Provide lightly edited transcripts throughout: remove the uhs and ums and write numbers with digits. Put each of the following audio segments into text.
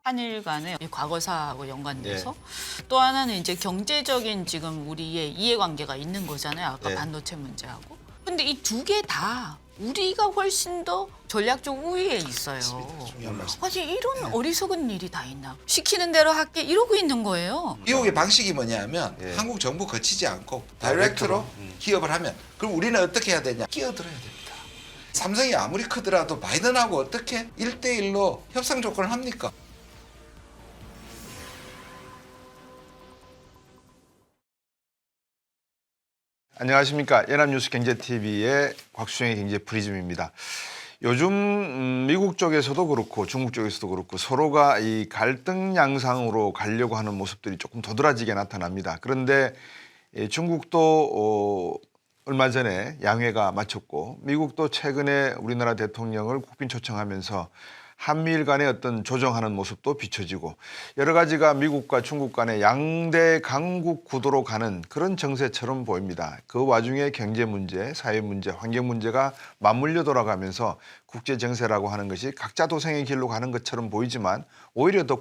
한일 간의 이 과거사하고 연관돼서 또 하나는 이제 경제적인 지금 우리의 이해관계가 있는 거잖아요. 아까 반도체 문제하고. 근데 이 두 개 다 우리가 훨씬 더 전략적 우위에 있어요. 아니 이런 어리석은 일이 다 있나? 시키는 대로 할게 이러고 있는 거예요. 미국의 방식이 뭐냐면 한국 정부 거치지 않고 다이렉트로 기업을 하면 그럼 우리는 어떻게 해야 되냐? 끼어들어야 됩니다. 삼성이 아무리 크더라도 바이든하고 어떻게 1대1로 협상 조건을 합니까? 안녕하십니까. 연합뉴스 경제TV의 곽수영의 경제프리즘입니다. 요즘 미국 쪽에서도 그렇고 중국 쪽에서도 그렇고 서로가 이 갈등 양상으로 가려고 하는 모습들이 조금 도드라지게 나타납니다. 그런데 중국도 얼마 전에 양회가 마쳤고 미국도 최근에 우리나라 대통령을 국빈 초청하면서 한미일 간의 어떤 조정하는 모습도 비춰지고 여러 가지가 미국과 중국 간의 양대 강국 구도로 가는 그런 정세처럼 보입니다. 그 와중에 경제 문제, 사회 문제, 환경 문제가 맞물려 돌아가면서 국제 정세라고 하는 것이 각자 도생의 길로 가는 것처럼 보이지만 오히려 더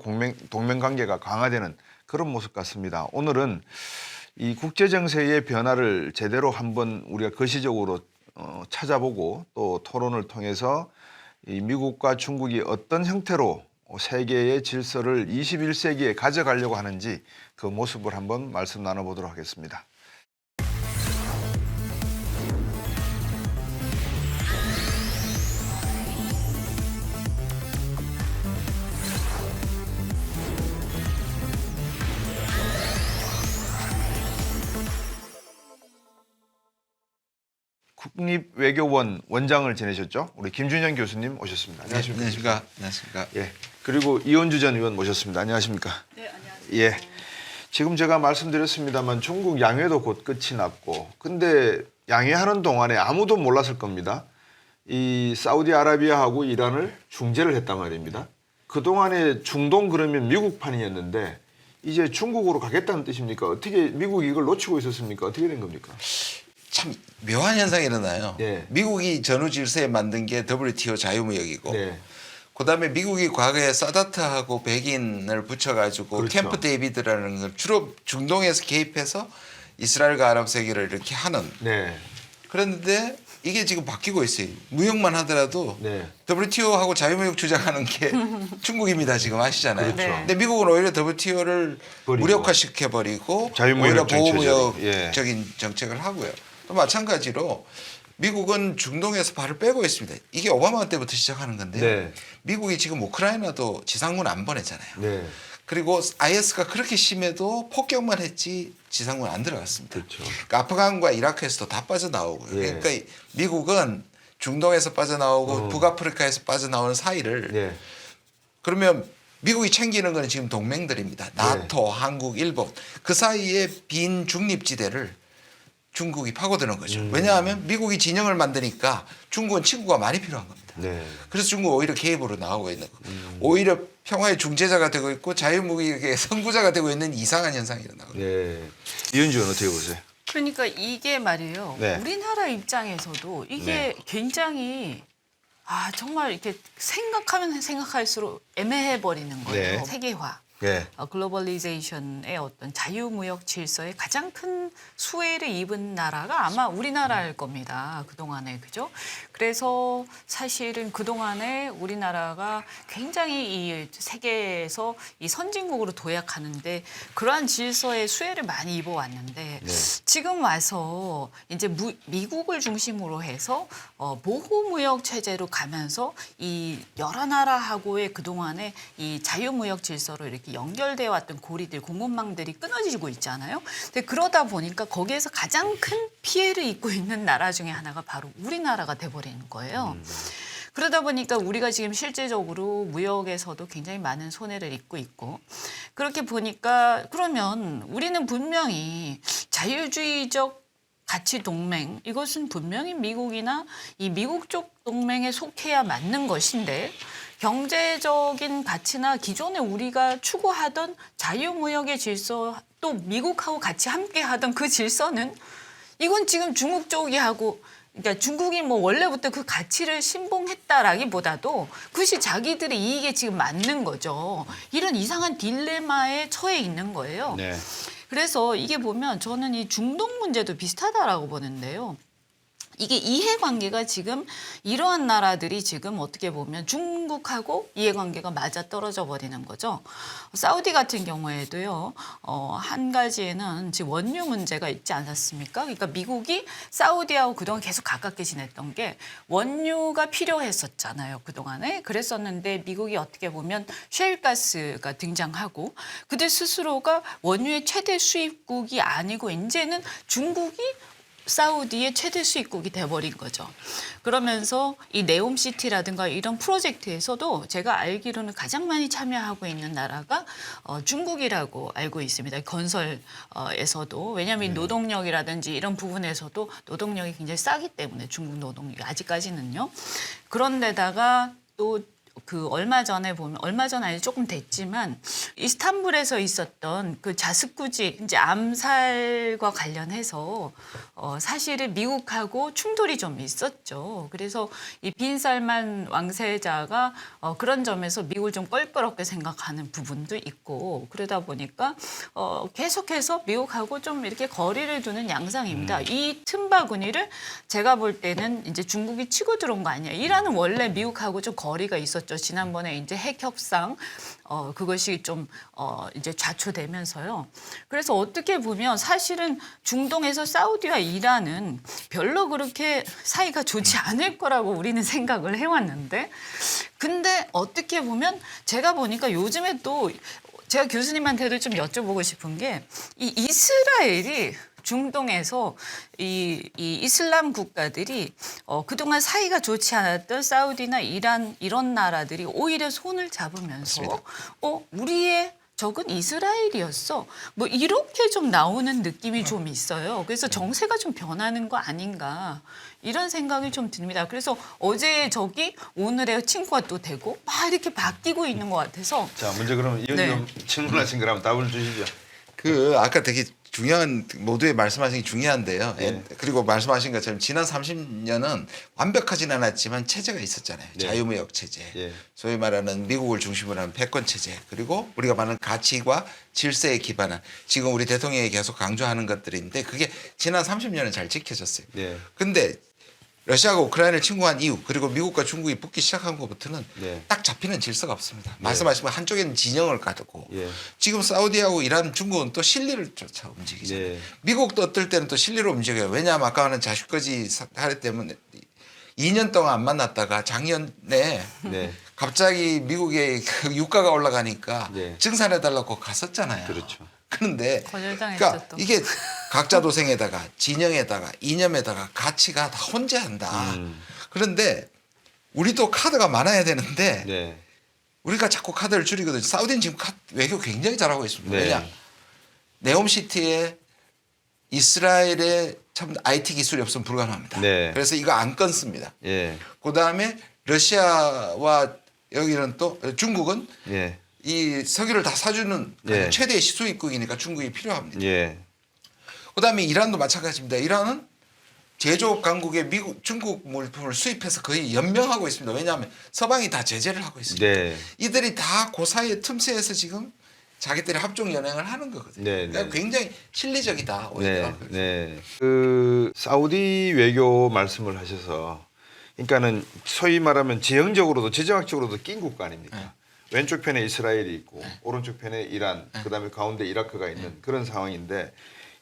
동맹 관계가 강화되는 그런 모습 같습니다. 오늘은 이 국제 정세의 변화를 제대로 한번 우리가 거시적으로 찾아보고 또 토론을 통해서 이 미국과 중국이 어떤 형태로 세계의 질서를 21세기에 가져가려고 하는지 그 모습을 한번 말씀 나눠보도록 하겠습니다. 국립외교원 원장을 지내셨죠? 우리 김준현 교수님 오셨습니다. 안녕하십니까? 안녕하십니까? 예. 그리고 이원주 전 의원 모셨습니다. 안녕하십니까? 네, 안녕하세요. 예. 지금 제가 말씀드렸습니다만 중국 양회도 곧 끝이 났고 근데 양회하는 동안에 아무도 몰랐을 겁니다. 이 사우디아라비아하고 이란을 중재를 했단 말입니다. 그동안에 중동 그러면 미국판이었는데 이제 중국으로 가겠다는 뜻입니까? 어떻게 미국이 이걸 놓치고 있었습니까? 어떻게 된 겁니까? 참 묘한 현상이 일어나요. 네. 미국이 전후 질서에 만든 게 WTO 자유무역이고 네. 그다음에 미국이 과거에 사다트하고 백인을 붙여가지고 그렇죠. 캠프 데이비드라는 걸 주로 중동에서 개입해서 이스라엘과 아랍 세계를 이렇게 하는 네. 그런데 이게 지금 바뀌고 있어요. 무역만 하더라도 네. WTO하고 자유무역 주장하는 게 중국입니다. 지금 아시잖아요. 그렇죠. 근데 미국은 오히려 WTO를 버리고. 무력화시켜버리고 자유무역 오히려 정책적인, 보호무역적인 정책을 하고요. 또 마찬가지로 미국은 중동에서 발을 빼고 있습니다. 이게 오바마 때부터 시작하는 건데요. 네. 미국이 지금 우크라이나도 지상군 안 보내잖아요. 네. 그리고 IS가 그렇게 심해도 폭격만 했지 지상군 안 들어갔습니다. 그렇죠. 그러니까 아프간과 이라크에서도 다 빠져나오고요. 예. 그러니까 미국은 중동에서 빠져나오고 북아프리카에서 빠져나오는 사이를 네. 그러면 미국이 챙기는 건 지금 동맹들입니다. 나토, 한국, 일본 그 사이에 빈 중립지대를 중국이 파고드는 거죠. 왜냐하면 미국이 진영을 만드니까 중국은 친구가 많이 필요한 겁니다. 네. 그래서 중국은 오히려 개입으로 나오고 있는 거고 오히려 평화의 중재자가 되고 있고 자유무역의 선구자가 되고 있는 이상한 현상이 일어나고 있습니다. 네. 이은주 의원 어떻게 보세요? 그러니까 이게 말이에요. 네. 우리나라 입장에서도 이게 네. 굉장히 정말 이렇게 생각하면 생각할수록 애매해 버리는 거예요. 네. 세계화. 네. 글로벌리제이션의 어떤 자유무역 질서에 가장 큰 수혜를 입은 나라가 아마 우리나라일 겁니다. 그동안에. 그죠? 그래서 사실은 그동안에 우리나라가 굉장히 이 세계에서 이 선진국으로 도약하는데 그러한 질서의 수혜를 많이 입어왔는데 지금 와서 이제 미국을 중심으로 해서 보호무역 체제로 가면서 이 여러 나라하고의 그동안에 이 자유무역 질서로 이렇게 연결되어 왔던 고리들, 공급망들이 끊어지고 있잖아요. 근데 그러다 보니까 거기에서 가장 큰 피해를 입고 있는 나라 중에 하나가 바로 우리나라가 돼버리는 거예요. 그러다 보니까 우리가 지금 실제적으로 무역에서도 굉장히 많은 손해를 입고 있고 그렇게 보니까 그러면 우리는 분명히 자유주의적 가치 동맹 이것은 분명히 미국이나 이 미국 쪽 동맹에 속해야 맞는 것인데 경제적인 가치나 기존에 우리가 추구하던 자유무역의 질서 또 미국하고 같이 함께하던 그 질서는 이건 지금 중국 쪽이 하고 그러니까 중국이 뭐 원래부터 그 가치를 신봉했다라기보다도 그것이 자기들의 이익에 지금 맞는 거죠. 이런 이상한 딜레마에 처해 있는 거예요. 네. 그래서 이게 보면 저는 이 중동 문제도 비슷하다라고 보는데요. 이게 이해관계가 지금 이러한 나라들이 지금 어떻게 보면 중국하고 이해관계가 맞아 떨어져 버리는 거죠. 사우디 같은 경우에도요. 한 가지에는 지금 원유 문제가 있지 않았습니까? 그러니까 미국이 사우디하고 그동안 계속 가깝게 지냈던 게 원유가 필요했었잖아요. 그동안에. 그랬었는데 미국이 어떻게 보면 셰일가스가 등장하고 그들 스스로가 원유의 최대 수입국이 아니고 이제는 중국이 사우디의 최대 수입국이 돼버린 거죠. 그러면서 이 네옴시티라든가 이런 프로젝트에서도 제가 알기로는 가장 많이 참여하고 있는 나라가 중국이라고 알고 있습니다. 건설에서도. 왜냐하면 노동력이라든지 이런 부분에서도 노동력이 굉장히 싸기 때문에 중국 노동력이 아직까지는요. 그런데다가 또 그 얼마 전 아니 조금 됐지만 이스탄불에서 있었던 그 자스쿠지 이제 암살과 관련해서 사실은 미국하고 충돌이 좀 있었죠. 그래서 이 빈살만 왕세자가 그런 점에서 미국을 좀 껄끄럽게 생각하는 부분도 있고 그러다 보니까 계속해서 미국하고 좀 이렇게 거리를 두는 양상입니다. 이 틈바구니를 제가 볼 때는 이제 중국이 치고 들어온 거 아니에요. 이란은 원래 미국하고 좀 거리가 있었죠. 지난번에 이제 핵 협상 그것이 좀 이제 좌초되면서요. 그래서 어떻게 보면 사실은 중동에서 사우디와 이란은 별로 그렇게 사이가 좋지 않을 거라고 우리는 생각을 해왔는데, 근데 어떻게 보면 제가 보니까 요즘에 또 제가 교수님한테도 좀 여쭤보고 싶은 게 이 이스라엘이 중동에서 이 이슬람 국가들이 그동안 사이가 좋지 않았던 사우디나 이란 이런 나라들이 오히려 손을 잡으면서 맞습니다. 우리의 적은 이스라엘이었어. 뭐 이렇게 좀 나오는 느낌이 좀 있어요. 그래서 정세가 좀 변하는 거 아닌가 이런 생각이 좀 듭니다. 그래서 어제 적이 오늘의 친구가 또 되고 막 이렇게 바뀌고 있는 것 같아서 자, 먼저 그럼 이현님 질문하신 거라면 답을 주시죠. 아까 되게 중요한 모두의 말씀하신 게 중요한데요. 네. 그리고 말씀하신 것처럼 지난 30년은 완벽하지는 않았지만 체제가 있었잖아요. 네. 자유무역 체제, 예. 소위 말하는 미국을 중심으로 하는 패권 체제, 그리고 우리가 말하는 가치과 질서에 기반한 지금 우리 대통령이 계속 강조하는 것들인데 그게 지난 30년은 잘 지켜졌어요. 네. 근데 러시아가 우크라이나를 침공한 이후 그리고 미국과 중국이 붙기 시작한 것부터는 네. 딱 잡히는 질서가 없습니다. 말씀하신 것 한쪽에는 진영을 가두고 예. 지금 사우디하고 이란, 중국은 또 실리를 쫓아 움직이잖아요. 네. 미국도 어떨 때는 또 실리로 움직여요. 왜냐하면 아까는 자식거지 사례 때문에 2년 동안 안 만났다가 작년에 네. 갑자기 미국의 그 유가가 올라가니까 네. 증산해달라고 갔었잖아요. 그렇죠. 그런데 거절당했죠, 그러니까 또. 이게 각자 도생에다가 진영에다가 이념에다가 가치가 다 혼재한다. 그런데 우리도 카드가 많아야 되는데 네. 우리가 자꾸 카드를 줄이거든요. 사우디는 지금 외교 굉장히 잘하고 있습니다. 네. 왜냐? 네옴시티에 이스라엘의 참 IT 기술이 없으면 불가능합니다. 네. 그래서 이거 안 끊습니다. 예. 그다음에 러시아와 여기는 또 중국은 예. 이 석유를 다 사주는 예. 최대 수입국이니까 중국이 필요합니다. 예. 그다음에 이란도 마찬가지입니다. 이란은 제조업 강국에 중국 물품을 수입해서 거의 연명하고 있습니다. 왜냐하면 서방이 다 제재를 하고 있습니다. 네. 이들이 다 그 사이의 틈새에서 지금 자기들이 합종 연행을 하는 거거든요. 네, 네. 그러니까 굉장히 실리적이다. 오히려. 네, 네. 그 사우디 외교 말씀을 하셔서, 그러니까는 소위 말하면 지형적으로도 지정학적으로도 낀 국가 아닙니까? 네. 왼쪽 편에 이스라엘이 있고 오른쪽 편에 이란, 그다음에 가운데 이라크가 있는 그런 상황인데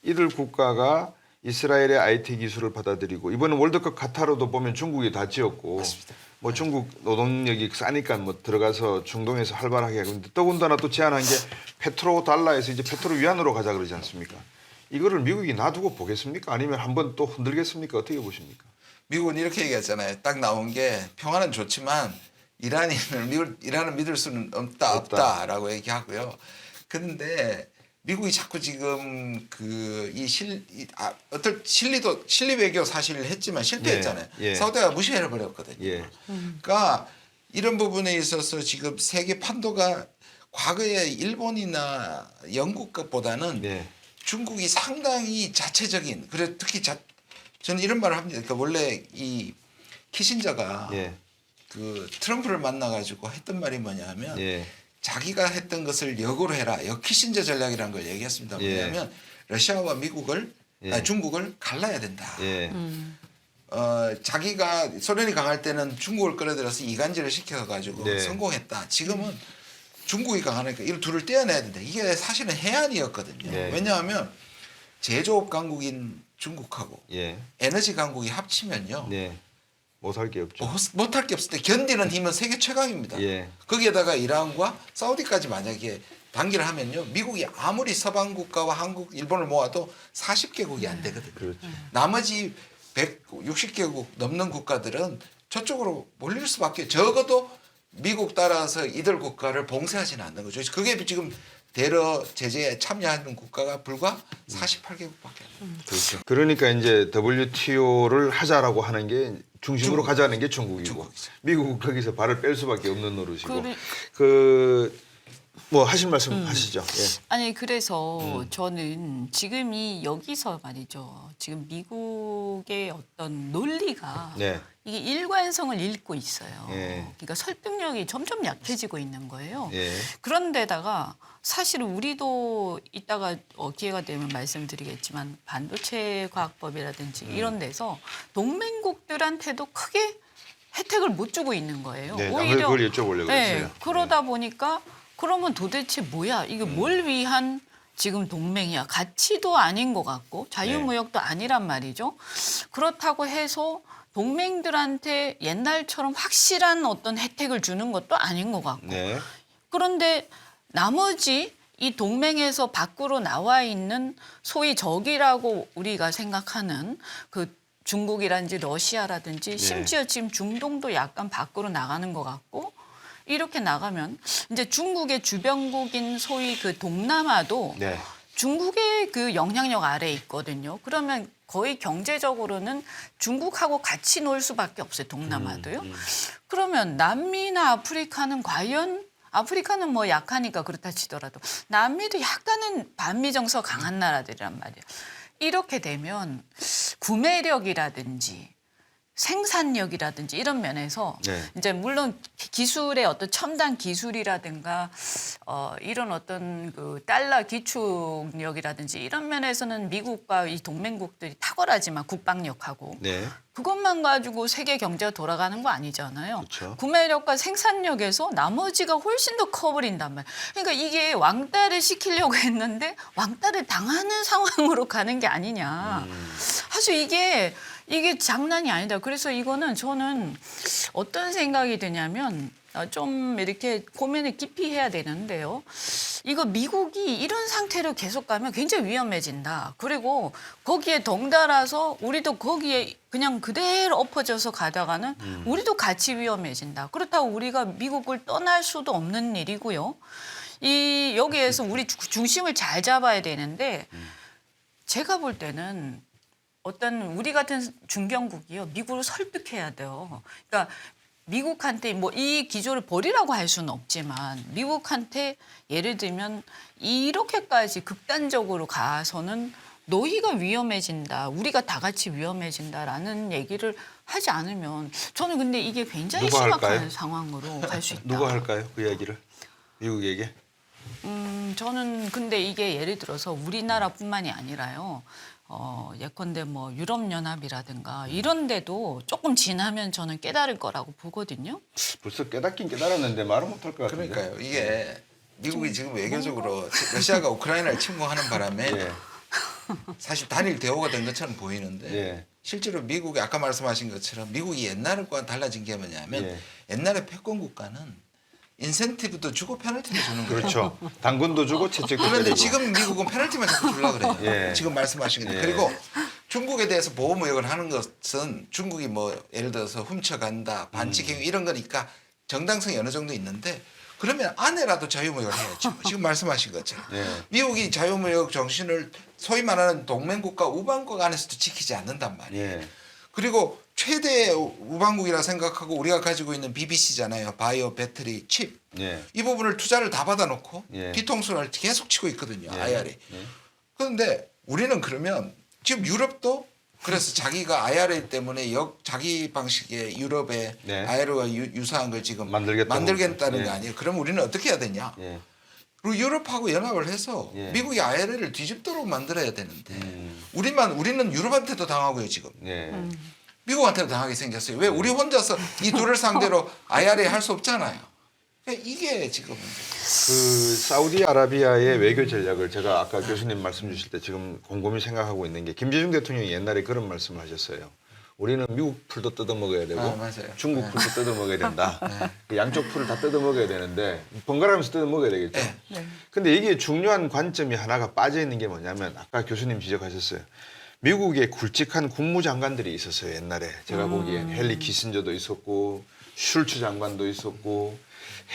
이들 국가가 이스라엘의 IT 기술을 받아들이고 이번에 월드컵 카타르도 보면 중국이 다 지었고 맞습니다. 뭐 중국 노동력이 싸니까 뭐 들어가서 중동에서 활발하게 하고 있는데 더군다나 또 제안한 게 페트로 달러에서 이제 페트로 위안으로 가자 그러지 않습니까? 이거를 미국이 놔두고 보겠습니까? 아니면 한번 또 흔들겠습니까? 어떻게 보십니까? 미국은 이렇게 얘기했잖아요. 딱 나온 게 평화는 좋지만 이란은 믿을 수는 없다라고 얘기하고요. 그런데 미국이 자꾸 지금 어떤 실리 외교 사실 했지만 실패했잖아요. 예, 예. 사우디가 무시해 버렸거든요. 예. 그러니까 이런 부분에 있어서 지금 세계 판도가 과거에 일본이나 영국 것보다는 네. 중국이 상당히 자체적인, 그래 특히 저는 이런 말을 합니다. 그러니까 원래 이 키신저가 예. 그 트럼프를 만나가지고 했던 말이 뭐냐면 예. 자기가 했던 것을 역으로 해라. 키신저 전략이라는 걸 얘기했습니다. 뭐냐면 러시아와 미국을 중국을 갈라야 된다. 예. 자기가 소련이 강할 때는 중국을 끌어들여서 이간질을 시켜가지고 네. 성공했다. 지금은 중국이 강하니까 이 둘을 떼어내야 된다. 이게 사실은 해안이었거든요. 네. 왜냐하면 제조업 강국인 중국하고 예. 에너지 강국이 합치면요. 네. 못할 게 없죠. 못할 게 없을 때 견디는 힘은 세계 최강입니다. 예. 거기에다가 이란과 사우디까지 만약에 단기를 하면요. 미국이 아무리 서방 국가와 한국, 일본을 모아도 40개국이 안 되거든요. 그렇죠. 나머지 160개국 넘는 국가들은 저쪽으로 몰릴 수밖에 적어도 미국 따라서 이들 국가를 봉쇄하지는 않는 거죠. 그게 지금 대러 제재에 참여하는 국가가 불과 48개국밖에 안 돼요. 그렇죠. 그러니까 이제 WTO를 하자라고 하는 게 중심으로 가자는 게 중국이고 중국이죠. 미국은 거기서 발을 뺄 수밖에 없는 노릇이고 그래- 뭐 하실 말씀 하시죠. 예. 아니 그래서 저는 지금이 여기서 말이죠. 지금 미국의 어떤 논리가 네. 이게 일관성을 잃고 있어요. 예. 그러니까 설득력이 점점 약해지고 있는 거예요. 예. 그런데다가 사실 우리도 이따가 기회가 되면 말씀드리겠지만 반도체 과학법이라든지 이런 데서 동맹국들한테도 크게 혜택을 못 주고 있는 거예요. 네. 오히려 그걸 여쭤보려고 그랬어요. 그러다 보니까 그러면 도대체 뭐야? 이게 뭘 위한 지금 동맹이야? 가치도 아닌 것 같고 자유무역도 아니란 말이죠. 그렇다고 해서 동맹들한테 옛날처럼 확실한 어떤 혜택을 주는 것도 아닌 것 같고. 네. 그런데 나머지 이 동맹에서 밖으로 나와 있는 소위 적이라고 우리가 생각하는 그 중국이라든지 러시아라든지 심지어 지금 중동도 약간 밖으로 나가는 것 같고 이렇게 나가면 이제 중국의 주변국인 소위 그 동남아도 네. 중국의 그 영향력 아래에 있거든요. 그러면 거의 경제적으로는 중국하고 같이 놀 수밖에 없어요. 동남아도요. 그러면 남미나 아프리카는 과연 아프리카는 뭐 약하니까 그렇다 치더라도 남미도 약간은 반미 정서 강한 나라들이란 말이에요. 이렇게 되면 구매력이라든지 생산력이라든지 이런 면에서 네. 이제 물론 기술의 어떤 첨단 기술이라든가 이런 어떤 그 달러 기축력이라든지 이런 면에서는 미국과 이 동맹국들이 탁월하지만 국방력하고 네. 그것만 가지고 세계 경제가 돌아가는 거 아니잖아요. 그렇죠. 구매력과 생산력에서 나머지가 훨씬 더 커버린단 말이에요. 그러니까 이게 왕따를 시키려고 했는데 왕따를 당하는 상황으로 가는 게 아니냐. 사실 이게 장난이 아니다. 그래서 이거는 저는 어떤 생각이 드냐면 좀 이렇게 고민을 깊이 해야 되는데요. 이거 미국이 이런 상태로 계속 가면 굉장히 위험해진다. 그리고 거기에 덩달아서 우리도 거기에 그냥 그대로 엎어져서 가다가는 우리도 같이 위험해진다. 그렇다고 우리가 미국을 떠날 수도 없는 일이고요. 여기에서 우리 중심을 잘 잡아야 되는데 제가 볼 때는 어떤 우리 같은 중견국이요. 미국을 설득해야 돼요. 그러니까 미국한테 뭐 이 기조를 버리라고 할 수는 없지만 미국한테 예를 들면 이렇게까지 극단적으로 가서는 너희가 위험해진다. 우리가 다 같이 위험해진다라는 얘기를 하지 않으면 저는 근데 이게 굉장히 누가 심각한 할까요? 상황으로 갈 수 있다. 누가 할까요? 그 이야기를 미국에게? 저는 근데 이게 예를 들어서 우리나라뿐만이 아니라요. 예컨대 뭐 유럽연합이라든가 이런 데도 조금 지나면 저는 깨달을 거라고 보거든요. 벌써 깨닫긴 깨달았는데 말은 못할 것 같은데. 그러니까요. 이게 미국이 지금 외교적으로 러시아가 우크라이나를 침공하는 바람에 예. 사실 단일 대우가 된 것처럼 보이는데 예. 실제로 미국이 아까 말씀하신 것처럼 미국이 옛날과 달라진 게 뭐냐면 예. 옛날에 패권 국가는 인센티브도 주고 페널티도 주는 거예요. 그렇죠. 당근도 주고 채찍도 그런데 때리고. 지금 미국은 페널티만 자꾸 주려고 그래요. 예. 지금 말씀하신 거. 예. 그리고 중국에 대해서 보호무역을 하는 것은 중국이 뭐 예를 들어서 훔쳐간다, 반칙행 이런 거니까 정당성이 어느 정도 있는데 그러면 안에라도 자유무역을 해야죠. 지금 말씀하신 것처럼. 예. 미국이 자유무역 정신을 소위 말하는 동맹국가 우방국 안에서도 지키지 않는단 말이에요. 예. 그리고 최대 우방국이라 생각하고 우리가 가지고 있는 BBC잖아요. 바이오, 배터리, 칩. 예. 이 부분을 투자를 다 받아놓고 예. 뒤통수를 계속 치고 있거든요. 예. IR이. 예. 그런데 우리는 그러면 지금 유럽도 그래서 자기가 IRA 때문에 자기 방식의 유럽의 네. IRA와 유사한 걸 지금 만들겠다는 만들겠다는 예. 거 아니에요. 그럼 우리는 어떻게 해야 되냐? 예. 그리고 유럽하고 연합을 해서 예. 미국이 IRA를 뒤집도록 만들어야 되는데 우리는 유럽한테도 당하고요 지금. 예. 미국한테도 당하게 생겼어요. 왜 우리 혼자서 이 둘을 상대로 IRA 할 수 없잖아요. 그러니까 이게 지금 그 사우디아라비아의 외교 전략을 제가 아까 교수님 말씀 주실 때 지금 곰곰이 생각하고 있는 게 김대중 대통령이 옛날에 그런 말씀을 하셨어요. 우리는 미국 풀도 뜯어 먹어야 되고 맞아요. 중국 네. 풀도 뜯어 먹어야 된다. 그 양쪽 풀을 다 뜯어 먹어야 되는데 번갈아가면서 뜯어 먹어야 되겠죠. 네. 근데 이게 중요한 관점이 하나가 빠져 있는 게 뭐냐면 아까 교수님 지적하셨어요. 미국에 굵직한 국무장관들이 있었어요. 옛날에 제가 보기엔 헨리 키신저도 있었고 슐츠 장관도 있었고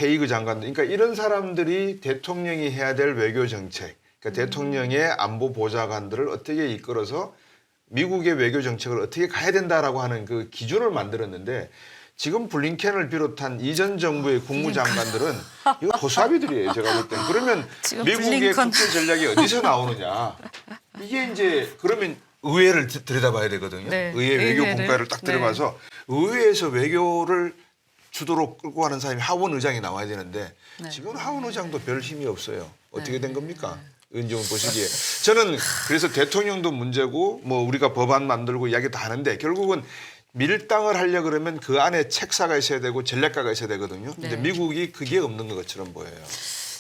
헤이그 장관도, 그러니까 이런 사람들이 대통령이 해야 될 외교 정책, 그러니까 대통령의 안보 보좌관들을 어떻게 이끌어서 미국의 외교 정책을 어떻게 가야 된다라고 하는 그 기준을 만들었는데 지금 블링켄을 비롯한 이전 정부의 국무장관들은 이거 허수아비들이에요. 제가 볼 때는. 그러면 지금 미국의 블링컨. 국제 전략이 어디서 나오느냐? 이게 이제 그러면 의회를 들여다봐야 되거든요. 네, 의회 외교 의회를. 분과를 딱 네. 들어봐서 의회에서 외교를 주도로 끌고 가는 사람이 하원 의장이 나와야 되는데 네. 지금 하원 의장도 별 힘이 없어요. 어떻게 된 겁니까? 은정은 보시기에. 저는 그래서 대통령도 문제고 뭐 우리가 법안 만들고 이야기 다 하는데 결국은 밀당을 하려 그러면 그 안에 책사가 있어야 되고 전략가가 있어야 되거든요. 근데 네. 미국이 그게 없는 것처럼 보여요.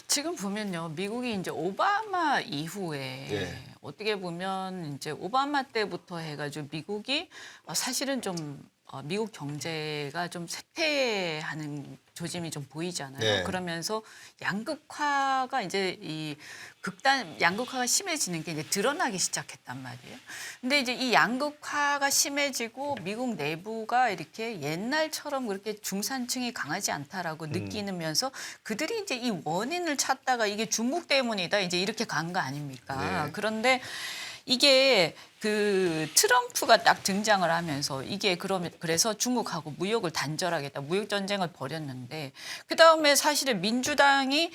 지금 보면요, 미국이 이제 오바마 이후에 예. 어떻게 보면 이제 오바마 때부터 해가지고 미국이 사실은 좀 미국 경제가 좀 쇠퇴하는 조짐이 좀 보이잖아요. 네. 그러면서 양극화가 이제 이 양극화가 심해지는 게 이제 드러나기 시작했단 말이에요. 근데 이제 이 양극화가 심해지고 미국 내부가 이렇게 옛날처럼 그렇게 중산층이 강하지 않다라고 느끼면서 그들이 이제 이 원인을 찾다가 이게 중국 때문이다 이제 이렇게 간 거 아닙니까? 네. 그런데 이게 그 트럼프가 딱 등장을 하면서 이게 그래서 중국하고 무역을 단절하겠다, 무역 전쟁을 벌였는데 그 다음에 사실은 민주당의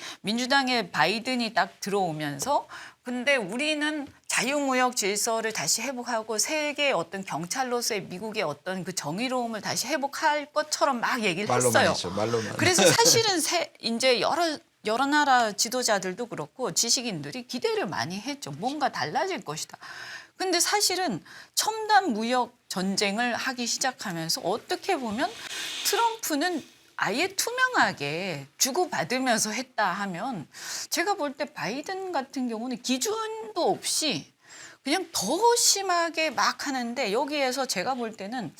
바이든이 딱 들어오면서 근데 우리는 자유무역 질서를 다시 회복하고 세계의 어떤 경찰로서의 미국의 어떤 그 정의로움을 다시 회복할 것처럼 막 얘기를 말로만 했어요. 했죠. 말로만. 그래서 사실은 이제 여러 나라 지도자들도 그렇고 지식인들이 기대를 많이 했죠. 뭔가 달라질 것이다. 근데 사실은 첨단 무역 전쟁을 하기 시작하면서 어떻게 보면 트럼프는 아예 투명하게 주고받으면서 했다 하면 제가 볼 때 바이든 같은 경우는 기준도 없이 그냥 더 심하게 막 하는데 여기에서 제가 볼 때는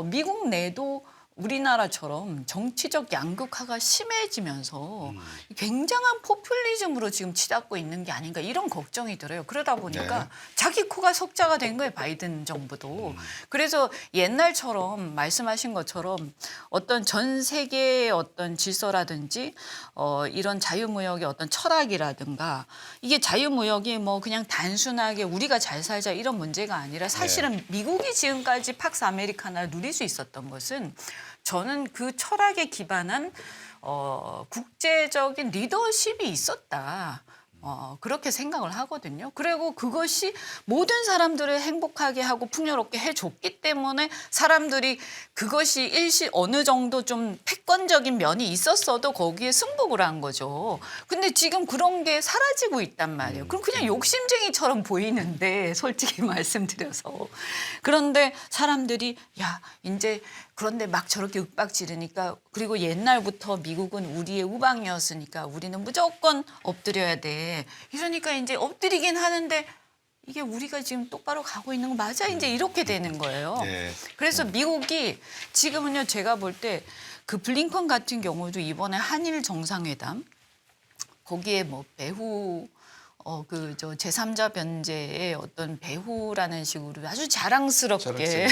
미국 내도 우리나라처럼 정치적 양극화가 심해지면서 굉장한 포퓰리즘으로 지금 치닫고 있는 게 아닌가 이런 걱정이 들어요. 그러다 보니까 네. 자기 코가 석자가 된 거예요. 바이든 정부도. 그래서 옛날처럼 말씀하신 것처럼 어떤 전 세계의 어떤 질서라든지 이런 자유무역의 어떤 철학이라든가 이게 자유무역이 뭐 그냥 단순하게 우리가 잘 살자 이런 문제가 아니라 사실은 미국이 지금까지 팍스 아메리카나를 누릴 수 있었던 것은 저는 그 철학에 기반한 국제적인 리더십이 있었다. 그렇게 생각을 하거든요. 그리고 그것이 모든 사람들을 행복하게 하고 풍요롭게 해줬기 때문에 사람들이 그것이 어느 정도 좀 패권적인 면이 있었어도 거기에 승복을 한 거죠. 근데 지금 그런 게 사라지고 있단 말이에요. 그럼 그냥 욕심쟁이처럼 보이는데 솔직히 말씀드려서. 그런데 사람들이 야 이제 그런데 막 저렇게 윽박 지르니까 그리고 옛날부터 미국은 우리의 우방이었으니까 우리는 무조건 엎드려야 돼. 이러니까 이제 엎드리긴 하는데 이게 우리가 지금 똑바로 가고 있는 거 맞아? 이제 이렇게 되는 거예요. 네. 그래서 미국이 지금은요 제가 볼 때 그 블링컨 같은 경우도 이번에 한일 정상회담 거기에 뭐 배후 저 제3자 변제의 어떤 배후라는 식으로 아주 자랑스럽게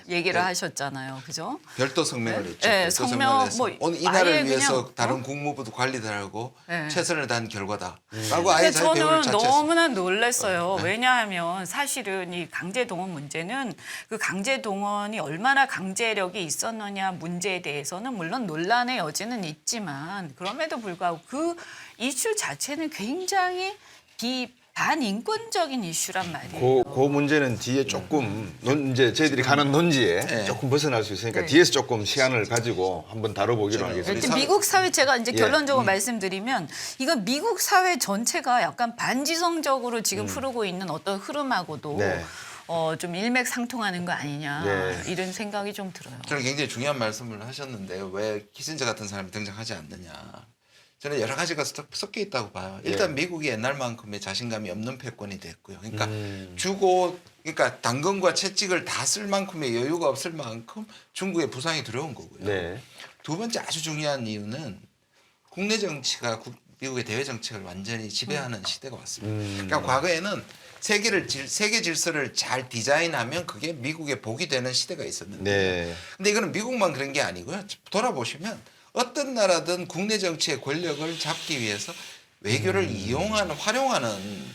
얘기를 하셨잖아요. 그죠? 별도 성명을 했죠. 네, 별도 성명, 성명을 해서 뭐 오늘 이 아예 나라를 위해서 그냥, 다른 국무부도 관리들하고 네. 최선을 다한 결과다라고 아예 근데 자기 배우를 저는 자체했어요. 너무나 놀랐어요. 왜냐하면 사실은 이 강제동원 문제는 그 강제동원이 얼마나 강제력이 있었느냐 문제에 대해서는 물론 논란의 여지는 있지만 그럼에도 불구하고 그 이슈 자체는 굉장히 반인권적인 이슈란 말이에요. 그 문제는 뒤에 조금 이제 저희들이 가는 논지에 네. 조금 벗어날 수 있으니까 네. 뒤에서 조금 시간을 가지고 한번 다뤄보기로 저는 하겠습니다. 일단 미국 사회 제가 이제 예. 결론적으로 말씀드리면 이건 미국 사회 전체가 약간 반지성적으로 지금 흐르고 있는 어떤 흐름하고도 네. 좀 일맥상통하는 거 아니냐 네. 이런 생각이 좀 들어요. 저는 굉장히 중요한 말씀을 하셨는데 왜 키신저 같은 사람이 등장하지 않느냐. 저는 여러 가지가 섞여 있다고 봐요. 일단 미국이 옛날만큼의 자신감이 없는 패권이 됐고요. 그러니까 그러니까 당근과 채찍을 다 쓸 만큼의 여유가 없을 만큼 중국의 부상이 들어온 거고요. 네. 두 번째 아주 중요한 이유는 국내 정치가 미국의 대외 정책을 완전히 지배하는 시대가 왔습니다. 그러니까 과거에는 세계 질서를 잘 디자인하면 그게 미국의 복이 되는 시대가 있었는데, 네. 근데 이거는 미국만 그런 게 아니고요. 돌아보시면 어떤 나라든 국내 정치의 권력을 잡기 위해서 외교를 활용하는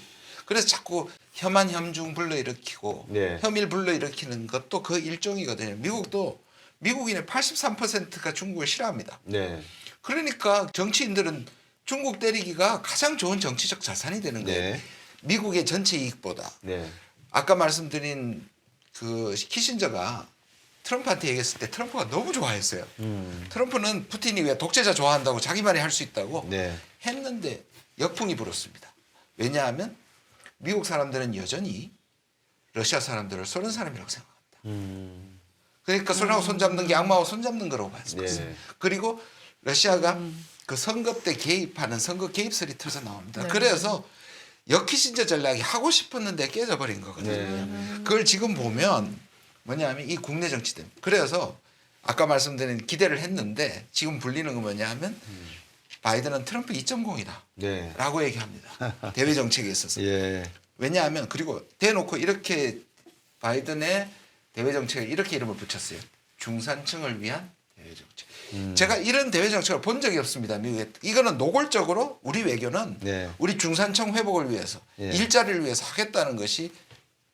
그래서 자꾸 혐한 혐중 불러일으키고 네. 혐일 불러일으키는 것도 그 일종이거든요. 미국도 미국인의 83%가 중국을 싫어합니다. 네. 그러니까 정치인들은 중국 때리기가 가장 좋은 정치적 자산이 되는 거예요. 네. 미국의 전체 이익보다. 네. 아까 말씀드린 그 키신저가 트럼프한테 얘기했을 때 트럼프가 너무 좋아했어요. 트럼프는 푸틴이 왜 독재자 좋아한다고 자기 말이 할 수 있다고 네. 했는데 역풍이 불었습니다. 왜냐하면 미국 사람들은 여전히 러시아 사람들을 소련 사람이라고 생각합니다. 그러니까 소련하고 손잡는 게 악마하고 손잡는 거라고 봤습니다. 네. 그리고 러시아가 그 선거 때 개입하는 선거 개입설이 터져 나옵니다. 네. 그래서 역키신저 전략이 하고 싶었는데 깨져버린 거거든요. 네. 그걸 지금 보면 뭐냐면 이 국내 정치 때문에. 그래서 아까 말씀드린 기대를 했는데 지금 불리는 건 뭐냐 하면 바이든은 트럼프 2.0이다 네. 라고 얘기합니다. 대외 정책에 있어서. 예. 왜냐하면 그리고 대놓고 이렇게 바이든의 대외 정책을 이렇게 이름을 붙였어요. 중산층을 위한 대외 정책. 제가 이런 대외 정책을 본 적이 없습니다. 미국에. 이거는 노골적으로 우리 외교는 네. 우리 중산층 회복을 위해서 예. 일자리를 위해서 하겠다는 것이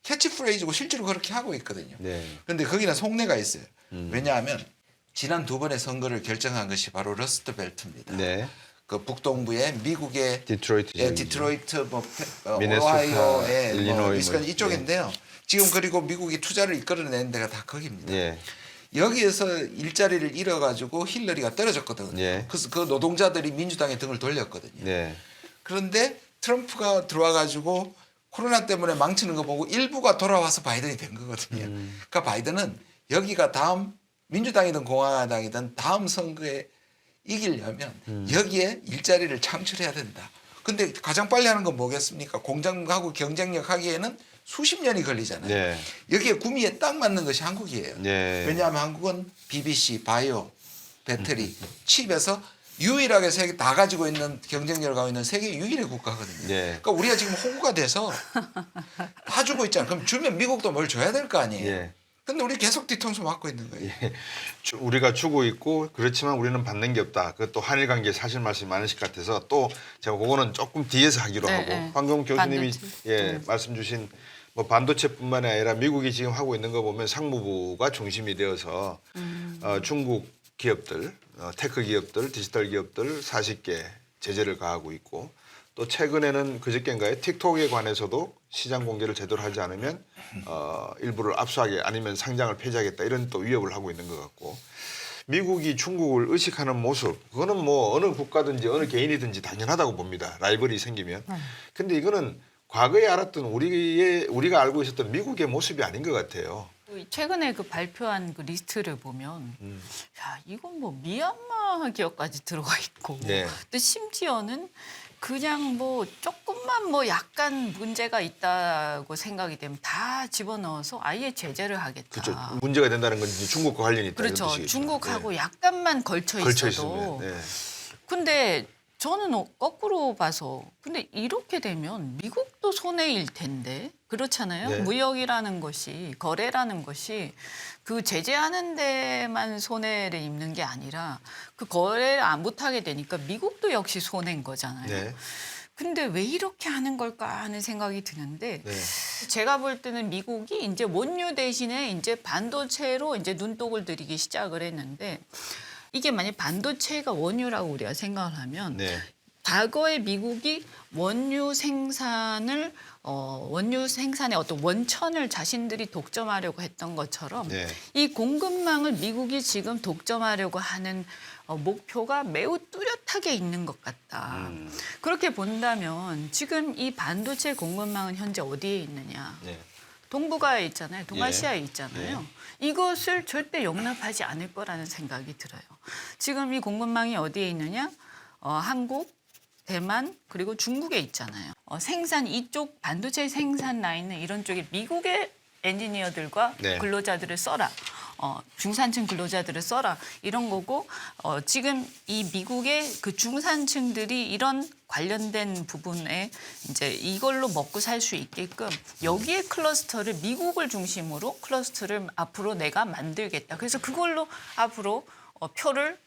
캐치프레이즈고 실제로 그렇게 하고 있거든요. 네. 그런데 거기는 속내가 있어요. 왜냐하면 지난 두 번의 선거를 결정한 것이 바로 러스트 벨트입니다. 네. 그 북동부의 미국의 디트로이트. 예, 디트로이트, 미네소타, 오하이오의 일리노이 미시간 뭐, 이쪽인데요. 지금 그리고 미국이 투자를 이끌어내는 데가 다 거기입니다. 예. 여기에서 일자리를 잃어가지고 힐러리가 떨어졌거든요. 예. 그래서 그 노동자들이 민주당의 등을 돌렸거든요. 네. 그런데 트럼프가 들어와가지고 코로나 때문에 망치는 거 보고 일부가 돌아와서 바이든이 된 거거든요. 그러니까 바이든은 여기가 다음 민주당이든 공화당이든 다음 선거에 이기려면 여기에 일자리를 창출해야 된다. 근데 가장 빨리 하는 건 뭐겠습니까? 공장하고 경쟁력 하기에는 수십 년이 걸리잖아요. 네. 여기에 구미에 딱 맞는 것이 한국이에요. 네. 왜냐하면 한국은 BBC, 바이오, 배터리, 칩에서 유일하게 세계 다 가지고 있는 경쟁력을 가지고 있는 세계 유일의 국가거든요. 네. 그러니까 우리가 지금 호구가 돼서 다 주고 있잖아요. 그럼 주면 미국도 뭘 줘야 될 거 아니에요. 예. 근데 우리 계속 뒤통수 맞고 있는 거예요. 우리가 주고 있고 그렇지만 우리는 받는 게 없다. 그것도 한일 관계 사실 말씀이 많으실 것 같아서 또 제가 그거는 조금 뒤에서 하기로 네, 하고 네. 황교안 교수님이 반도체. 말씀 주신 뭐 반도체뿐만이 아니라 미국이 지금 하고 있는 거 보면 상무부가 중심이 되어서 중국 기업들, 테크 기업들, 디지털 기업들 40개 제재를 가하고 있고 또 최근에는 그저께인가요? 틱톡에 관해서도 시장 공개를 제대로 하지 않으면 일부를 압수하게 아니면 상장을 폐지하겠다 이런 또 위협을 하고 있는 것 같고 미국이 중국을 의식하는 모습 그거는 뭐 어느 국가든지 어느 개인이든지 당연하다고 봅니다. 라이벌이 생기면. 근데 이거는 과거에 알았던 우리가 알고 있었던 미국의 모습이 아닌 것 같아요. 최근에 그 발표한 그 리스트를 보면 야 이건 뭐 미얀마 기업까지 들어가 있고 네. 또 심지어는 그냥 뭐 조금만 뭐 약간 문제가 있다고 생각이 되면 다 집어넣어서 아예 제재를 하겠다. 그렇죠. 문제가 된다는 건 이제 중국과 관련이 있다. 그렇죠. 이런 뜻이겠죠. 중국하고 네. 약간만 걸쳐 걸쳐 있어도. 있으면. 네. 근데 저는 거꾸로 봐서 근데 이렇게 되면 미국도 손해일 텐데 그렇잖아요. 네. 무역이라는 것이 거래라는 것이 그 제재하는 데만 손해를 입는 게 아니라 그 거래를 못하게 되니까 미국도 역시 손해인 거잖아요. 네. 근데 왜 이렇게 하는 걸까 하는 생각이 드는데 네. 제가 볼 때는 미국이 이제 원유 대신에 이제 반도체로 이제 눈독을 들이기 시작을 했는데 이게 만약 반도체가 원유라고 우리가 생각을 하면 네. 과거에 미국이 원유 생산의 어떤 원천을 자신들이 독점하려고 했던 것처럼 네. 이 공급망을 미국이 지금 독점하려고 하는 목표가 매우 뚜렷하게 있는 것 같다. 그렇게 본다면 지금 이 반도체 공급망은 현재 어디에 있느냐? 네. 동북아에 있잖아요. 동아시아에 있잖아요. 이것을 절대 용납하지 않을 거라는 생각이 들어요. 지금 이 공급망이 어디에 있느냐? 한국, 대만 그리고 중국에 있잖아요. 이쪽 반도체 생산 라인은 이런 쪽에 미국의 엔지니어들과 네. 근로자들을 써라. 중산층 근로자들을 써라. 이런 거고 지금 이 미국의 그 중산층들이 이런 관련된 부분에 이제 이걸로 먹고 살 수 있게끔 여기에 클러스터를 미국을 중심으로 클러스터를 앞으로 내가 만들겠다. 그래서 그걸로 앞으로 표를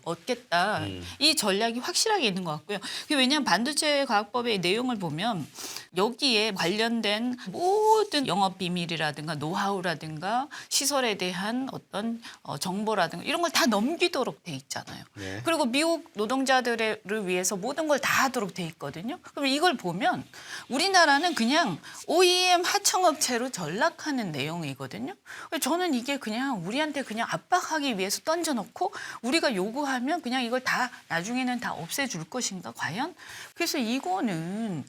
얻겠다. 이 전략이 확실하게 있는 것 같고요. 왜냐하면 반도체 과학법의 내용을 보면 여기에 관련된 모든 영업 비밀이라든가 노하우라든가 시설에 대한 어떤 정보라든가 이런 걸 다 넘기도록 돼 있잖아요. 네. 그리고 미국 노동자들을 위해서 모든 걸 다 하도록 돼 있거든요. 그럼 이걸 보면 우리나라는 그냥 OEM 하청업체로 전락하는 내용이거든요. 저는 이게 그냥 우리한테 그냥 압박하기 위해서 던져놓고 우리가 요구하면 그냥 이걸 다 나중에는 다 없애줄 것인가 과연? 그래서 이거는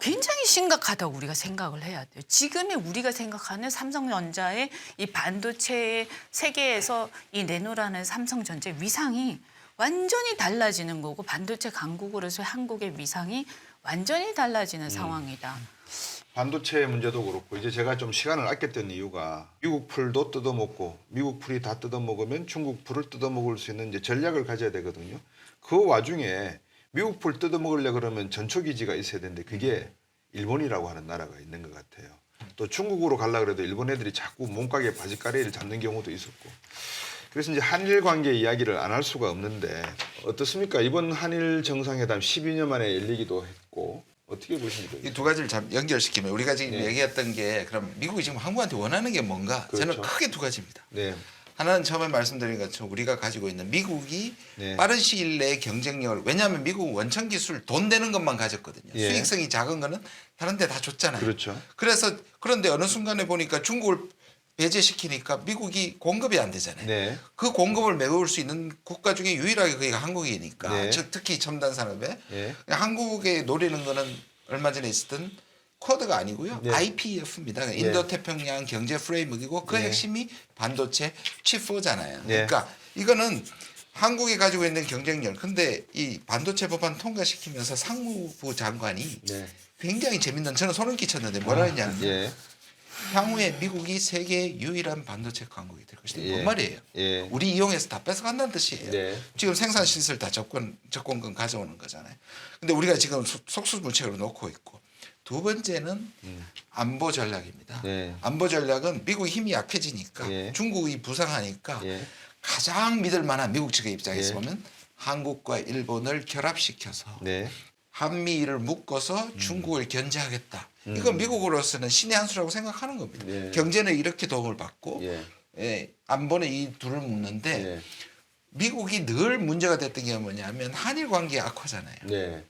굉장히 심각하다고 우리가 생각을 해야 돼요. 지금의 우리가 생각하는 삼성전자의 이 반도체 세계에서 이 내놓으라는 삼성전자 위상이 완전히 달라지는 거고 반도체 강국으로서 한국의 위상이 완전히 달라지는 상황이다. 반도체 문제도 그렇고 이제 제가 좀 시간을 아꼈던 이유가 미국 풀도 뜯어먹고 미국 풀이 다 뜯어먹으면 중국 풀을 뜯어먹을 수 있는 이제 전략을 가져야 되거든요. 그 와중에 미국 풀 뜯어먹으려 그러면 전초기지가 있어야 되는데 그게 일본이라고 하는 나라가 있는 것 같아요. 또 중국으로 가려고 그래도 일본 애들이 자꾸 몸가게 바지가리를 잡는 경우도 있었고. 그래서 이제 한일 관계 이야기를 안 할 수가 없는데 어떻습니까? 이번 한일 정상회담 12년 만에 열리기도 했고 어떻게 보십니까? 이 두 가지를 참 연결시키면 우리가 지금 네. 얘기했던 게 그럼 미국이 지금 한국한테 원하는 게 뭔가 그렇죠. 저는 크게 두 가지입니다. 네. 하나는 처음에 말씀드린 것처럼 우리가 가지고 있는 미국이 네. 빠른 시일 내에 경쟁력을 왜냐하면 미국은 원천 기술 돈 되는 것만 가졌거든요. 예. 수익성이 작은 거는 다른 데 다 줬잖아요. 그렇죠. 그래서 그런데 어느 순간에 보니까 중국을 배제시키니까 미국이 공급이 안 되잖아요. 네. 그 공급을 메울 수 있는 국가 중에 유일하게 그게 한국이니까 네. 특히 첨단 산업에 예. 한국에 노리는 거는 얼마 전에 있었던 쿼드가 아니고요. 네. IPF입니다. 인도태평양 경제 프레임워크이고 그 네. 핵심이 반도체 칩4잖아요. 네. 그러니까 이거는 한국이 가지고 있는 경쟁력. 근데 이 반도체 법안 통과시키면서 상무부 장관이 네. 굉장히 재밌는 저는 소름 끼쳤는데 뭐라 했냐면 예. 향후에 미국이 세계 유일한 반도체 강국이 될 것이다. 예. 뭔 말이에요? 예. 우리 이용해서 다 뺏어간다는 뜻이에요. 네. 지금 생산 시설 다 접근권 가져오는 거잖아요. 근데 우리가 지금 속수무책으로 놓고 있고 두 번째는 안보 전략입니다. 네. 안보 전략은 미국이 힘이 약해지니까 예. 중국이 부상하니까 예. 가장 믿을 만한 미국 측의 입장에서 예. 보면 한국과 일본을 결합시켜서 네. 한미를 묶어서 중국을 견제하겠다. 이건 미국으로서는 신의 한 수라고 생각하는 겁니다. 예. 경제는 이렇게 도움을 받고 예. 안보는 이 둘을 묶는데 예. 미국이 늘 문제가 됐던 게 뭐냐면 한일 관계 악화잖아요. 네.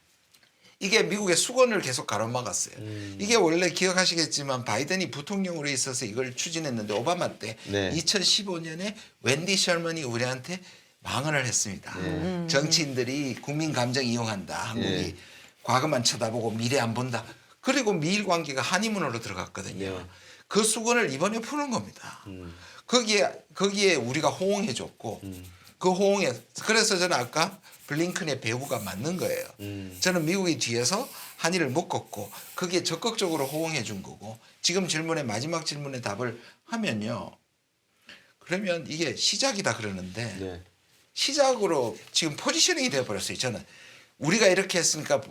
이게 미국의 수건을 계속 가로막았어요. 이게 원래 기억하시겠지만 바이든이 부통령으로 있어서 이걸 추진했는데 오바마 때 네. 2015년에 웬디 셜먼이 우리한테 망언을 했습니다. 정치인들이 국민 감정 이용한다. 한국이 네. 과거만 쳐다보고 미래 안 본다. 그리고 미일 관계가 한의문으로 들어갔거든요. 네. 그 수건을 이번에 푸는 겁니다. 거기에 우리가 호응해 줬고 그 호응에 그래서 저는 아까 블링컨의 배후가 맞는 거예요. 저는 미국이 뒤에서 한일을 묶었고 거기에 적극적으로 호응해 준 거고 지금 마지막 질문에 답을 하면요. 그러면 이게 시작이다 그러는데 네. 시작으로 지금 포지셔닝이 되어버렸어요. 저는 우리가 이렇게 했으니까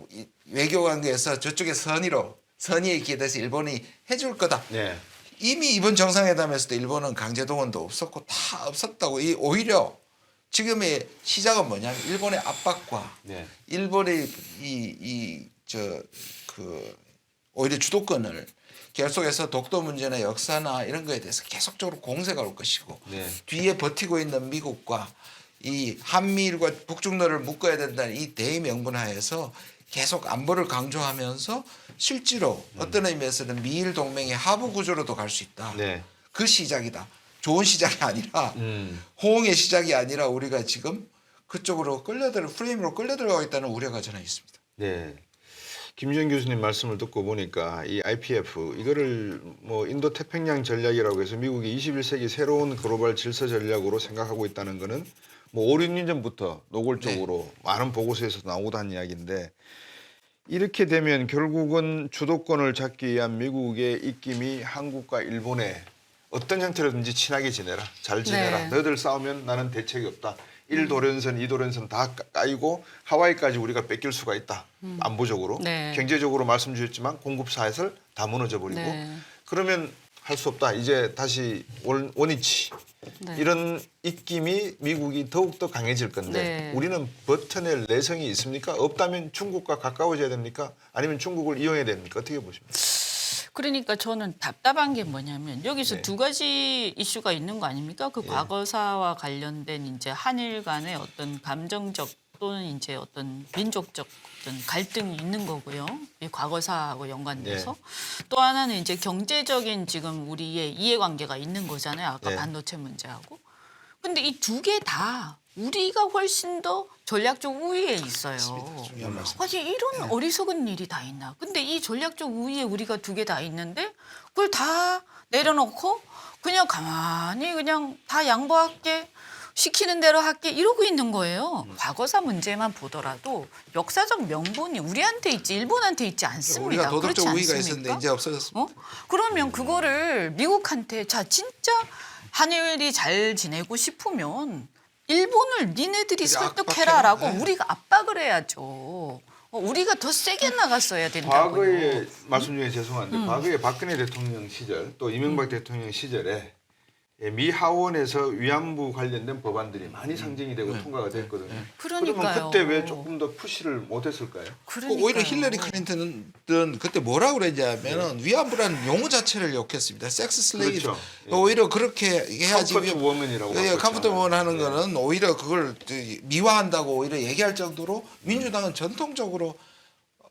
외교 관계에서 저쪽에 선의에 기대서 일본이 해줄 거다. 네. 이미 이번 정상회담에서도 일본은 강제 동원도 없었고 다 없었다고 오히려 지금의 시작은 뭐냐면 일본의 압박과 네. 일본의 오히려 주도권을 계속해서 독도 문제나 역사나 이런 거에 대해서 계속적으로 공세가 올 것이고 네. 뒤에 버티고 있는 미국과 이 한미일과 북중러를 묶어야 된다는 이 대의명분 하에서 계속 안보를 강조하면서 실제로 어떤 의미에서는 미일 동맹의 하부 구조로도 갈 수 있다. 네. 그 시작이다. 좋은 시작이 아니라 호응의 시작이 아니라 우리가 지금 그쪽으로 프레임으로 끌려들어가고 있다는 우려가 저는 있습니다. 네. 김유정 교수님 말씀을 듣고 보니까 이 IPF 이거를 뭐 인도 태평양 전략이라고 해서 미국이 21세기 새로운 글로벌 질서 전략으로 생각하고 있다는 거는 뭐 5, 6년 전부터 노골적으로 많은 보고서에서 나오던 이야기인데 이렇게 되면 결국은 주도권을 잡기 위한 미국의 입김이 한국과 일본에 어떤 형태로든지 친하게 지내라, 잘 지내라. 네. 너희들 싸우면 나는 대책이 없다. 1도련선, 2도련선 다 까이고 하와이까지 우리가 뺏길 수가 있다. 안보적으로. 네. 경제적으로 말씀 주셨지만 공급 사슬 다 무너져 버리고. 네. 그러면 할 수 없다. 이제 다시 원위치. 네. 이런 입김이 미국이 더욱더 강해질 건데 네. 우리는 버텨낼 내성이 있습니까? 없다면 중국과 가까워져야 됩니까? 아니면 중국을 이용해야 됩니까? 어떻게 보십니까? 그러니까 저는 답답한 게 뭐냐면 여기서 네. 두 가지 이슈가 있는 거 아닙니까? 그 예. 과거사와 관련된 이제 한일 간의 어떤 감정적 또는 이제 어떤 민족적 어떤 갈등이 있는 거고요. 이 과거사하고 연관돼서 또 하나는 이제 경제적인 지금 우리의 이해관계가 있는 거잖아요. 아까 네. 반도체 문제하고. 근데 이 두 개 다 우리가 훨씬 더 전략적 우위에 있어요. 중요한 말씀. 아니 이런 어리석은 일이 다 있나? 근데 이 전략적 우위에 우리가 두 개 다 있는데 그걸 다 내려놓고 그냥 가만히 그냥 다 양보할게 시키는 대로 할게 이러고 있는 거예요. 과거사 문제만 보더라도 역사적 명분이 우리한테 있지 일본한테 있지 않습니다. 우리가 도덕적 그렇지 우위가 않습니까? 있었는데 이제 없어졌습니다. 어? 그러면 그거를 미국한테 자 진짜 한일이 잘 지내고 싶으면 일본을 니네들이 그래, 설득해라라고 압박해라. 네. 우리가 압박을 해야죠. 우리가 더 세게 나갔어야 된다고요. 과거에 말씀 중에 죄송한데 과거에 박근혜 대통령 시절 또 이명박 대통령 시절에 미 하원에서 위안부 관련된 법안들이 많이 상정이 되고 통과가 됐거든요. 그러면 그러니까요. 그때 왜 조금 더 푸시를 못했을까요? 그러니까요. 오히려 힐러리 클린턴은 그때 뭐라고 그랬냐면은 위안부라는 용어 자체를 욕했습니다. 섹스 슬레이브. 그렇죠. 예. 오히려 그렇게 해야지. 컴포트 워먼이라고 컴포트 워먼 하는 예. 거는 오히려 그걸 미화한다고 오히려 얘기할 정도로 민주당은 전통적으로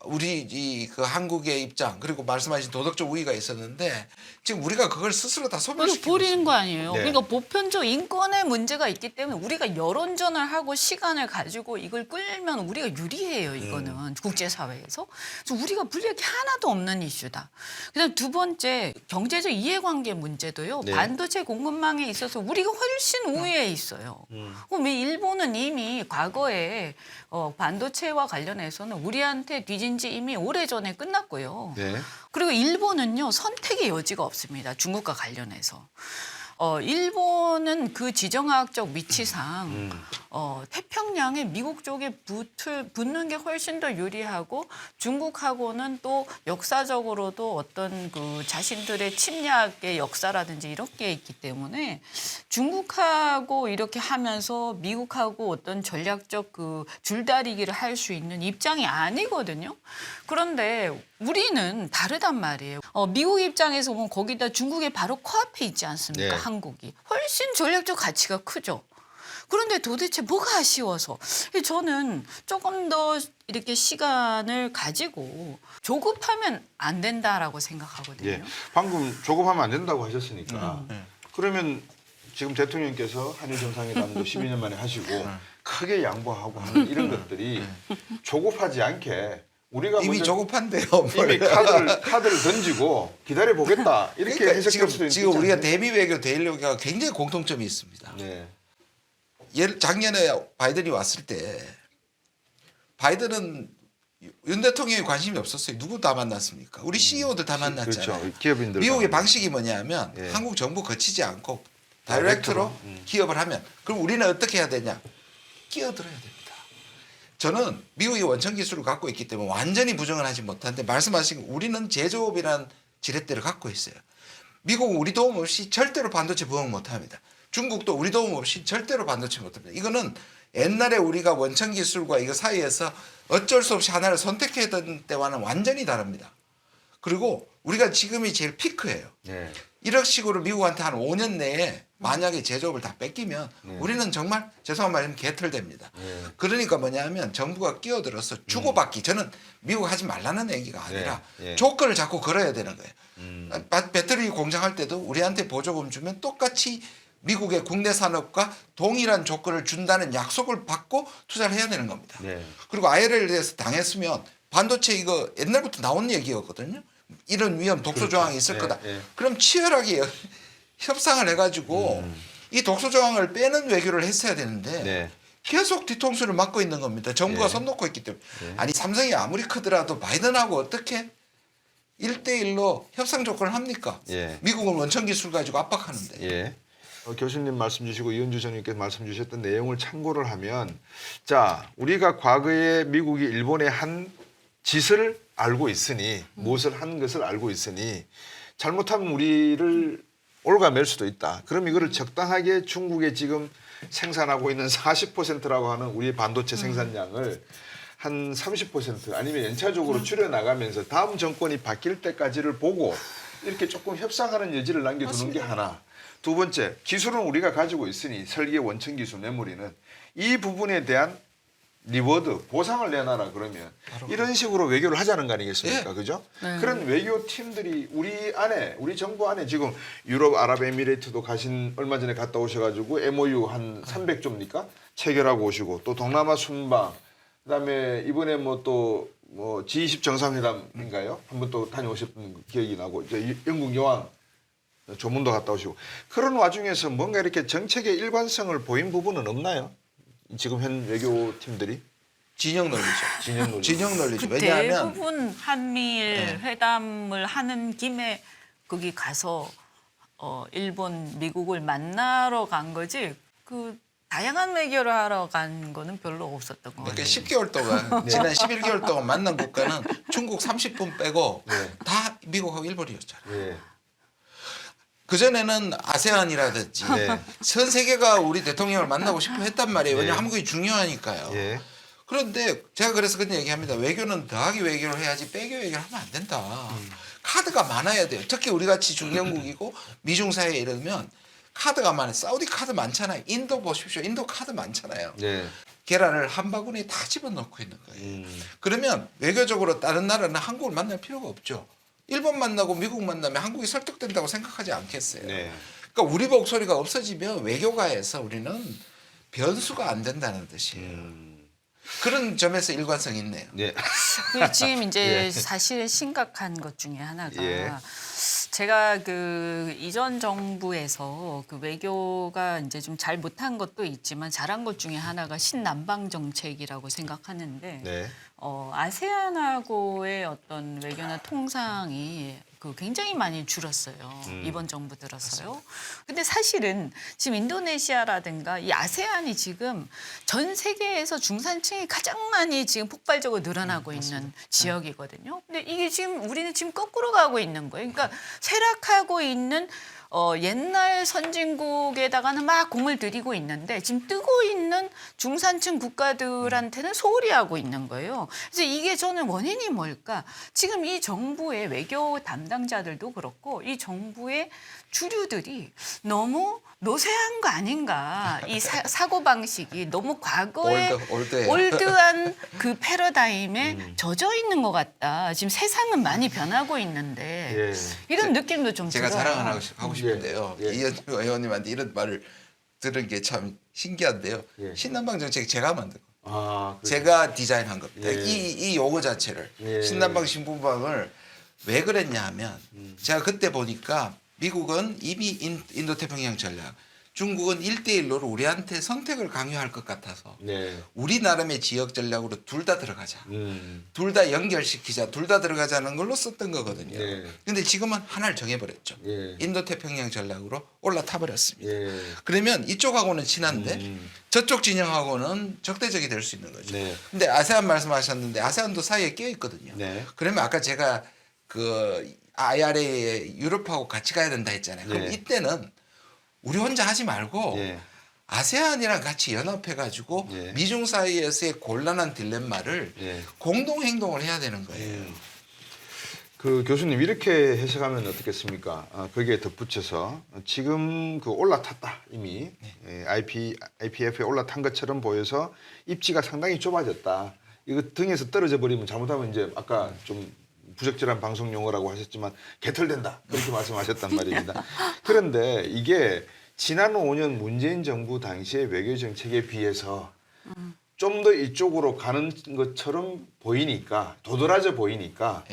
우리 그 한국의 입장 그리고 말씀하신 도덕적 우위가 있었는데 지금 우리가 그걸 스스로 다 그래서 소멸시키고 버리는 있습니다. 거 아니에요. 네. 그러니까 보편적 인권의 문제가 있기 때문에 우리가 여론전을 하고 시간을 가지고 이걸 끌면 우리가 유리해요. 이거는 국제사회에서. 그래서 우리가 불리할 게 하나도 없는 이슈다. 그다음 두 번째 경제적 이해관계 문제도요. 네. 반도체 공급망에 있어서 우리가 훨씬 우위에 있어요. 그럼 일본은 이미 과거에 반도체와 관련해서는 우리한테 뒤진 지 이미 오래전에 끝났고요. 네. 그리고 일본은요 선택의 여지가 없습니다. 중국과 관련해서. 일본은 그 지정학적 위치상 태평양에 미국 쪽에 붙는 게 훨씬 더 유리하고 중국하고는 또 역사적으로도 어떤 그 자신들의 침략의 역사라든지 이런 게 있기 때문에 중국하고 이렇게 하면서 미국하고 어떤 전략적 그 줄다리기를 할 수 있는 입장이 아니거든요. 그런데 우리는 다르단 말이에요. 미국 입장에서 보면 거기다 중국의 바로 코앞에 있지 않습니까? 네. 한국이. 훨씬 전략적 가치가 크죠. 그런데 도대체 뭐가 아쉬워서 저는 조금 더 이렇게 시간을 가지고 조급하면 안 된다라고 생각하거든요. 예. 방금 조급하면 안 된다고 하셨으니까 그러면 지금 대통령께서 한일 정상회담도 12년 만에 하시고 크게 양보하고 하는 이런 것들이 조급하지 않게 우리가 이미 먼저 조급한데요. 이미 카드를 던지고 기다려 보겠다 이렇게 그러니까 해석할 수도 지금 있지 우리가 않습니까? 대미 외교 대일외교가 굉장히 공통점이 있습니다. 네. 작년에 바이든이 왔을 때 바이든은 윤 대통령에 관심이 없었어요. 누구 다 만났습니까? 우리 CEO들 다 만났잖아요. 그렇죠. 기업인들 미국의 다 방식이 뭐냐면 예. 한국 정부 거치지 않고 다이렉트로 기업을 하면 그럼 우리는 어떻게 해야 되냐? 끼어들어야 됩니다. 저는 미국이 원천 기술을 갖고 있기 때문에 완전히 부정을 하지 못하는데 말씀하신 우리는 제조업이라는 지렛대를 갖고 있어요. 미국은 우리 도움 없이 절대로 반도체 부흥 못합니다. 중국도 우리 도움 없이 절대로 반도체 못합니다. 이거는 옛날에 우리가 원천 기술과 이거 사이에서 어쩔 수 없이 하나를 선택했던 때와는 완전히 다릅니다. 그리고 우리가 지금이 제일 피크예요. 네. 이런 식으로 미국한테 한 5년 내에 만약에 제조업을 다 뺏기면 우리는 정말 죄송한 말이면 개털됩니다. 그러니까 뭐냐면 정부가 끼어들어서 주고받기 저는 미국 하지 말라는 얘기가 아니라 조건을 자꾸 걸어야 되는 거예요. 배터리 공장할 때도 우리한테 보조금 주면 똑같이 미국의 국내 산업과 동일한 조건을 준다는 약속을 받고 투자를 해야 되는 겁니다. 그리고 IRA에서 당했으면 반도체 이거 옛날부터 나온 얘기였거든요. 이런 위험 독소 조항이 있을 거다. 그럼 치열하게 협상을 해가지고 이 독소 조항을 빼는 외교를 했어야 되는데 계속 뒤통수를 맞고 있는 겁니다. 정부가 손 놓고 있기 때문에. 아니 삼성이 아무리 크더라도 바이든하고 어떻게 1대1로 협상 조건을 합니까? 미국은 원천 기술 가지고 압박하는데. 교수님 말씀 주시고 이은주 전님께서 말씀 주셨던 내용을 참고를 하면 자 우리가 과거에 미국이 일본에 한 짓을 알고 있으니 무엇을 한 것을 알고 있으니 잘못하면 우리를 올가맬 수도 있다. 그럼 이거를 적당하게 중국에 지금 생산하고 있는 40%라고 하는 우리 반도체 생산량을 한 30% 아니면 연차적으로 줄여나가면서 다음 정권이 바뀔 때까지를 보고 이렇게 조금 협상하는 여지를 남겨두는 게 하나. 두 번째, 기술은 우리가 가지고 있으니 설계 원천 기술 메모리는 이 부분에 대한 리워드, 보상을 내놔라 그러면 이런 식으로 외교를 하자는 거 아니겠습니까? 그죠? 그런 외교 팀들이 우리 정부 안에 지금 유럽 아랍에미레이트도 얼마 전에 갔다 오셔가지고 MOU 한 300조입니까? 체결하고 오시고 또 동남아 순방, 그다음에 이번에 또 G20 정상회담인가요? 한번 또 다녀오셨던 기억이 나고 이제 영국 여왕 조문도 갔다 오시고 그런 와중에서 뭔가 이렇게 정책의 일관성을 보인 부분은 없나요? 지금 현 외교팀들이? 진영 논리죠. 진영 논리죠. 그 왜냐하면 대부분 한미일 회담을 하는 김에 거기 가서 일본, 미국을 만나러 간 거지 그 다양한 외교를 하러 간 거는 별로 없었던 것 그러니까 같아요. 10개월 동안 지난 11개월 동안 만난 국가는 중국 30분 빼고 다 미국하고 일본이었잖아요. 그전에는 아세안이라든지 전 세계가 우리 대통령을 만나고 싶어 했단 말이에요. 왜냐하면 한국이 중요하니까요. 그런데 제가 그래서 그런 얘기합니다. 외교는 더하기 외교를 해야지 빼기 외교를 하면 안 된다. 카드가 많아야 돼요. 특히 우리같이 중견국이고 미중 사회에 이러면 카드가 많아요. 사우디 카드 많잖아요. 인도 보십시오. 인도 카드 많잖아요. 계란을 한 바구니에 다 집어넣고 있는 거예요. 그러면 외교적으로 다른 나라는 한국을 만날 필요가 없죠. 일본 만나고 미국 만나면 한국이 설득된다고 생각하지 않겠어요. 그러니까 우리 목소리가 없어지면 외교가에서 우리는 변수가 안 된다는 뜻이에요. 그런 점에서 일관성이 있네요. 그 지금 이제 사실 심각한 것 중에 하나가 제가 그 이전 정부에서 그 외교가 이제 좀 잘 못한 것도 있지만 잘한 것 중에 하나가 신남방 정책이라고 생각하는데 아세안하고의 어떤 외교나 통상이 그 굉장히 많이 줄었어요. 이번 정부 들어서요. 근데 사실은 지금 인도네시아라든가 이 아세안이 지금 전 세계에서 중산층이 가장 많이 지금 폭발적으로 늘어나고 있는 지역이거든요. 근데 이게 지금 우리는 지금 거꾸로 가고 있는 거예요. 그러니까 쇠락하고 있는 옛날 선진국에다가는 막 공을 들이고 있는데 지금 뜨고 있는 중산층 국가들한테는 소홀히 하고 있는 거예요. 그래서 이게 저는 원인이 뭘까? 지금 이 정부의 외교 담당자들도 그렇고 이 정부의 주류들이 너무 노쇠한 거 아닌가. 이 사고방식이 너무 과거에 올드한 그 패러다임에 젖어 있는 것 같다. 지금 세상은 많이 변하고 있는데 이런 느낌도 좀 제가 들어요. 자랑을 하고 싶은데요. 이현주 의원님한테 이런 말을 들은 게 참 신기한데요. 신남방 정책 제가 만든 거. 제가 디자인한 겁니다. 이 용어 자체를 신남방 신분방을 왜 그랬냐 하면 제가 그때 보니까 미국은 이미 인도태평양 전략, 중국은 1대1로 우리한테 선택을 강요할 것 같아서 우리 나름의 지역 전략으로 둘 다 들어가자. 둘 다 연결시키자. 둘 다 들어가자는 걸로 썼던 거거든요. 그런데 지금은 하나를 정해버렸죠. 인도태평양 전략으로 올라타버렸습니다. 그러면 이쪽하고는 친한데 저쪽 진영하고는 적대적이 될 수 있는 거죠. 근데 아세안 말씀하셨는데 아세안도 사이에 끼어 있거든요. 그러면 아까 제가 그 IRA에 유럽하고 같이 가야 된다 했잖아요. 그럼 이때는 우리 혼자 하지 말고 아세안이랑 같이 연합해가지고 미중 사이에서의 곤란한 딜레마를 공동 행동을 해야 되는 거예요. 그 교수님 이렇게 해석하면 어떻겠습니까? 거기에 덧붙여서 지금 그 올라탔다 이미 IPF에 올라탄 것처럼 보여서 입지가 상당히 좁아졌다. 이거 등에서 떨어져 버리면 잘못하면 이제 아까 좀 부적절한 방송 용어라고 하셨지만 개털된다 그렇게 말씀하셨단 말입니다. 그런데 이게 지난 5년 문재인 정부 당시의 외교 정책에 비해서 좀 더 이쪽으로 가는 것처럼 보이니까 도드라져 보이니까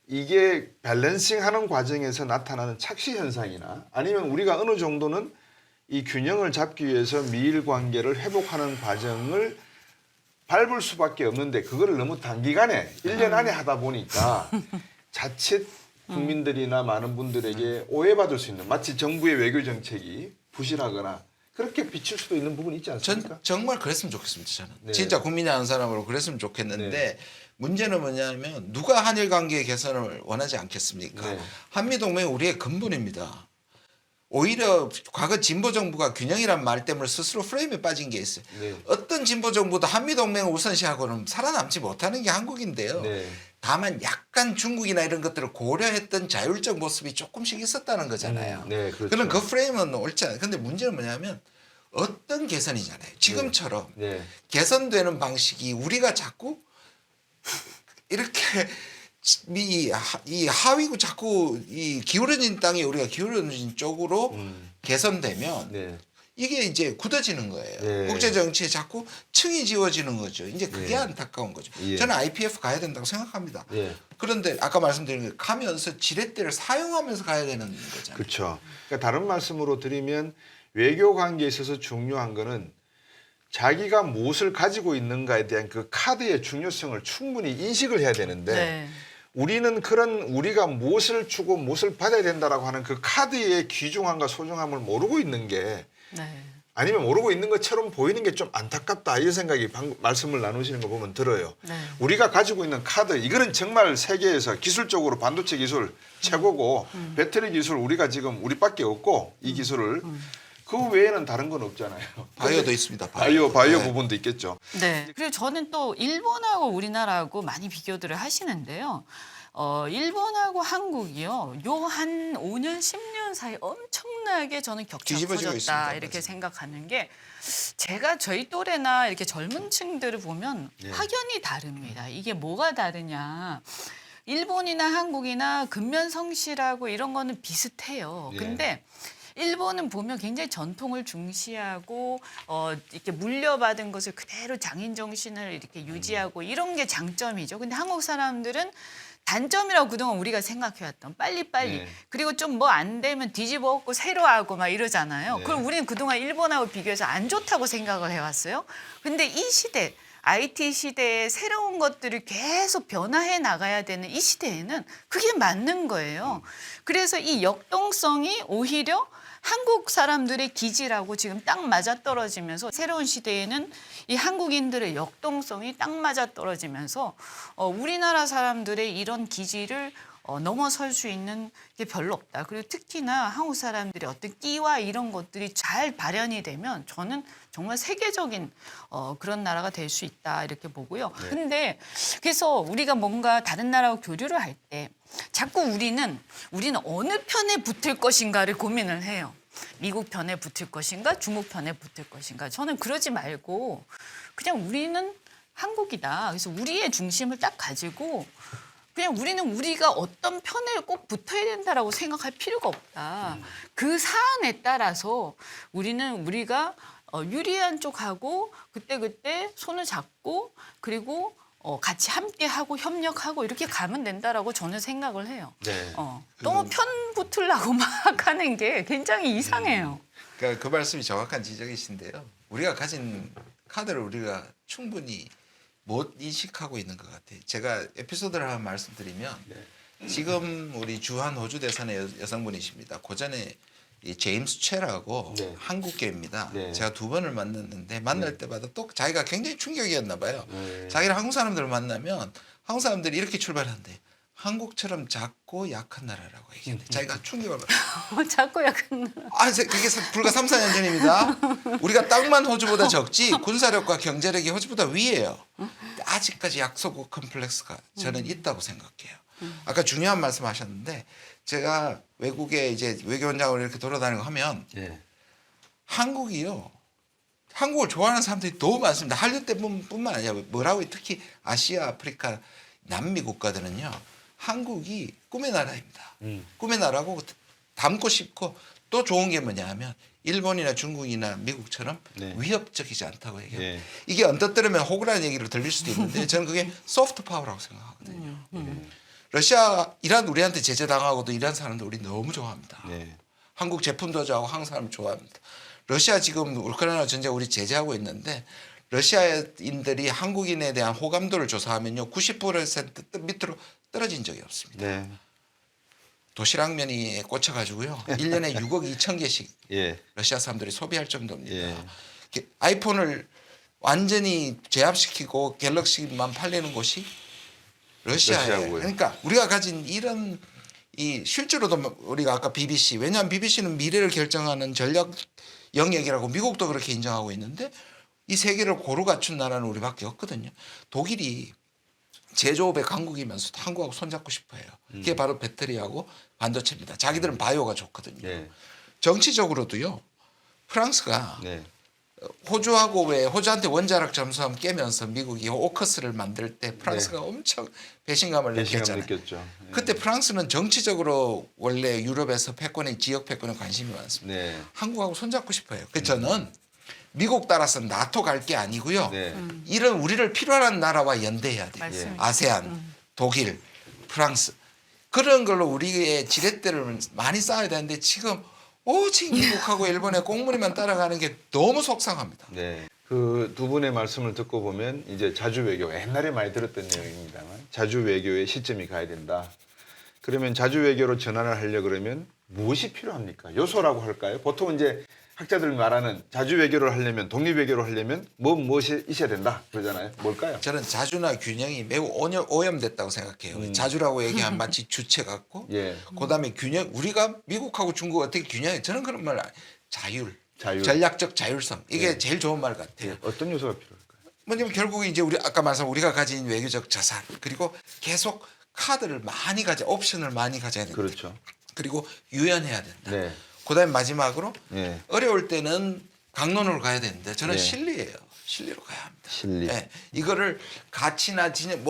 이게 밸런싱하는 과정에서 나타나는 착시 현상이나 아니면 우리가 어느 정도는 이 균형을 잡기 위해서 미일 관계를 회복하는 과정을 밟을 수밖에 없는데 그거를 너무 단기간에 1년 안에 하다 보니까 자칫 국민들이나 많은 분들에게 오해받을 수 있는 마치 정부의 외교 정책이 부실하거나 그렇게 비칠 수도 있는 부분이 있지 않습니까? 전 정말 그랬으면 좋겠습니다. 저는 네. 진짜 국민이 아는 사람으로 그랬으면 좋겠는데 네. 문제는 뭐냐면 누가 한일 관계 개선을 원하지 않겠습니까? 네. 한미 동맹은 우리의 근본입니다. 오히려 과거 진보 정부가 균형이란 말 때문에 스스로 프레임에 빠진 게 있어요. 네. 어떤 진보 정부도 한미 동맹을 우선시하고는 살아남지 못하는 게 한국인데요. 네. 다만 약간 중국이나 이런 것들을 고려했던 자율적 모습이 조금씩 있었다는 거잖아요. 네, 그렇죠. 그런 그 프레임은 옳지 않아요. 근데 문제는 뭐냐면 어떤 개선이잖아요. 지금처럼 네. 개선되는 방식이 우리가 자꾸 이렇게 이 하위고 자꾸 이 기울어진 땅에 우리가 기울어진 쪽으로 개선되면 네. 이게 이제 굳어지는 거예요. 네. 국제 정치에 자꾸 층이 지워지는 거죠. 이제 그게 네. 안타까운 거죠. 예. 저는 IPF 가야 된다고 생각합니다. 예. 그런데 아까 말씀드린 거 가면서 지렛대를 사용하면서 가야 되는 거잖아요. 그렇죠. 그러니까 다른 말씀으로 드리면 외교 관계에 있어서 중요한 거는 자기가 무엇을 가지고 있는가에 대한 그 카드의 중요성을 충분히 인식을 해야 되는데 네. 우리는 그런 우리가 무엇을 주고 무엇을 받아야 된다라고 하는 그 카드의 귀중함과 소중함을 모르고 있는 게 네. 아니면 모르고 있는 것처럼 보이는 게 좀 안타깝다 이런 생각이 말씀을 나누시는 거 보면 들어요. 네. 우리가 가지고 있는 카드 이거는 정말 세계에서 기술적으로 반도체 기술 최고고 배터리 기술 우리가 지금 우리밖에 없고 이 기술을 그 외에는 다른 건 없잖아요. 바이오도 있습니다. 바이오 네. 부분도 있겠죠. 네. 그리고 저는 또 일본하고 우리나라하고 많이 비교들을 하시는데요. 일본하고 한국이요. 요 한 5년, 10년 사이 엄청나게 저는 격차가 뒤집어지고 커졌다 있습니다. 이렇게 맞아요. 생각하는 게 제가 저희 또래나 이렇게 젊은 층들을 보면 네. 확연히 다릅니다. 이게 뭐가 다르냐. 일본이나 한국이나 근면성실하고 이런 거는 비슷해요. 예. 근데 일본은 보면 굉장히 전통을 중시하고 이렇게 물려받은 것을 그대로 장인 정신을 이렇게 유지하고 이런 게 장점이죠. 근데 한국 사람들은 단점이라고 그동안 우리가 생각해왔던 빨리빨리 네. 그리고 좀 뭐 안 되면 뒤집어 엎고 새로 하고 막 이러잖아요. 네. 그럼 우리는 그동안 일본하고 비교해서 안 좋다고 생각을 해왔어요. 근데 이 시대 IT 시대에 새로운 것들을 계속 변화해 나가야 되는 이 시대에는 그게 맞는 거예요. 그래서 이 역동성이 오히려 한국 사람들의 기질하고 지금 딱 맞아떨어지면서 새로운 시대에는 이 한국인들의 역동성이 딱 맞아떨어지면서 우리나라 사람들의 이런 기질을 넘어설 수 있는 게 별로 없다. 그리고 특히나 한국 사람들의 어떤 끼와 이런 것들이 잘 발현이 되면 저는 정말 세계적인 그런 나라가 될 수 있다 이렇게 보고요. 근데 그래서 우리가 뭔가 다른 나라와 교류를 할 때 자꾸 우리는 어느 편에 붙을 것인가를 고민을 해요. 미국 편에 붙을 것인가 중국 편에 붙을 것인가. 저는 그러지 말고 그냥 우리는 한국이다. 그래서 우리의 중심을 딱 가지고 그냥 우리는 우리가 어떤 편에 꼭 붙어야 된다라고 생각할 필요가 없다. 그 사안에 따라서 우리가 유리한 쪽하고 그때 손을 잡고 그리고 같이 함께하고 협력하고 이렇게 가면 된다라고 저는 생각을 해요. 네. 너무 편 붙으려고 막 하는 게 굉장히 이상해요. 그러니까 그 말씀이 정확한 지적이신데요. 우리가 가진 카드를 우리가 충분히 못 인식하고 있는 것 같아요. 제가 에피소드를 하나 말씀드리면 지금 우리 주한 호주 대선의 여성분이십니다. 고전에 이 제임스 최라고 네. 한국계입니다. 네. 제가 2번을 만났는데 만날 때마다 또 자기가 굉장히 충격이었나 봐요. 네. 자기랑 한국 사람들을 만나면 한국 사람들이 이렇게 출발하는데 한국처럼 작고 약한 나라라고 얘기했는데 자기가 충격을 받아요. 자꾸 약간 그게 불과 3, 4년 전입니다. 우리가 땅만 호주보다 적지 군사력과 경제력이 호주보다 위에요. 아직까지 약소국 컴플렉스가 저는 있다고 생각해요. 아까 중요한 말씀하셨는데 제가 외국에 이제 외교원장으로 이렇게 돌아다니고 하면 예. 한국이요. 한국을 좋아하는 사람들이 너무 많습니다. 한류 때뿐만 아니라 뭐라고 특히 아시아, 아프리카, 남미 국가들은요. 한국이 꿈의 나라입니다. 꿈의 나라고 닮고 싶고 또 좋은 게 뭐냐 하면 일본이나 중국이나 미국처럼 네. 위협적이지 않다고 얘기해요. 예. 이게 언뜻 들으면 호구라는 얘기로 들릴 수도 있는데 저는 그게 소프트 파워라고 생각하거든요. 러시아, 이란 우리한테 제재당하고도 이란 사람들 우리 너무 좋아합니다. 네. 한국 제품도 좋아하고 한국 사람 좋아합니다. 러시아 지금 우크라이나 전쟁 우리 제재하고 있는데 러시아인들이 한국인에 대한 호감도를 조사하면요 90% 밑으로 떨어진 적이 없습니다. 네. 도시락면이 꽂혀가지고요 1년에 6억 2천 개씩 예. 러시아 사람들이 소비할 정도입니다. 예. 이렇게 아이폰을 완전히 제압시키고 갤럭시만 팔리는 곳이 러시아예요. 러시아고요. 그러니까 우리가 가진 이런 이 실제로도 우리가 아까 BBC 왜냐하면 BBC는 미래를 결정하는 전략 영역이라고 미국도 그렇게 인정하고 있는데 이 세계를 고루 갖춘 나라는 우리밖에 없거든요. 독일이 제조업의 강국이면서도 한국하고 손잡고 싶어해요. 그게 바로 배터리하고 반도체입니다. 자기들은 바이오가 좋거든요. 네. 정치적으로도요. 프랑스가 네. 호주하고 왜 호주한테 원자력 잠수함 깨면서 미국이 오커스를 만들 때 프랑스가 엄청 배신감을 배신감 느꼈잖아요. 느꼈죠. 예. 그때 프랑스는 정치적으로 원래 유럽에서 패권에 지역 패권에 관심이 많습니다. 네. 한국하고 손잡고 싶어요. 그래서 저는 미국 따라서 나토 갈 게 아니고요. 네. 이런 우리를 필요한 나라와 연대해야 돼요. 맞습니다. 아세안, 독일, 프랑스 그런 걸로 우리의 지렛대를 많이 쌓아야 되는데 지금 오직 미국하고 일본의 꽁무니만 따라가는 게 너무 속상합니다. 네. 그 두 분의 말씀을 듣고 보면 이제 자주 외교 옛날에 많이 들었던 내용입니다만 자주 외교의 시점이 가야 된다. 그러면 자주 외교로 전환을 하려 그러면 무엇이 필요합니까? 요소라고 할까요? 보통 이제 학자들 말하는 자주 외교를 하려면 독립 외교를 하려면 무엇이 있어야 된다 그러잖아요. 뭘까요? 저는 자주나 균형이 매우 오염됐다고 생각해요. 자주라고 얘기하면 마치 주체 같고 예. 그다음에 균형 우리가 미국하고 중국 어떻게 균형해? 저는 그런 말 자율, 자율. 전략적 자율성 이게 예. 제일 좋은 말 같아요. 예. 어떤 요소가 필요할까요? 뭐냐면 결국 이제 우리 아까 말씀 우리가 가진 외교적 자산 그리고 계속 카드를 많이 옵션을 많이 가져야 된다. 그렇죠. 그리고 유연해야 된다. 네. 그다음에 마지막으로 예. 어려울 때는 강론으로 가야 되는데 저는 네. 실리예요. 실리로 가야 합니다. 실리. 네. 이거를 가치나 진영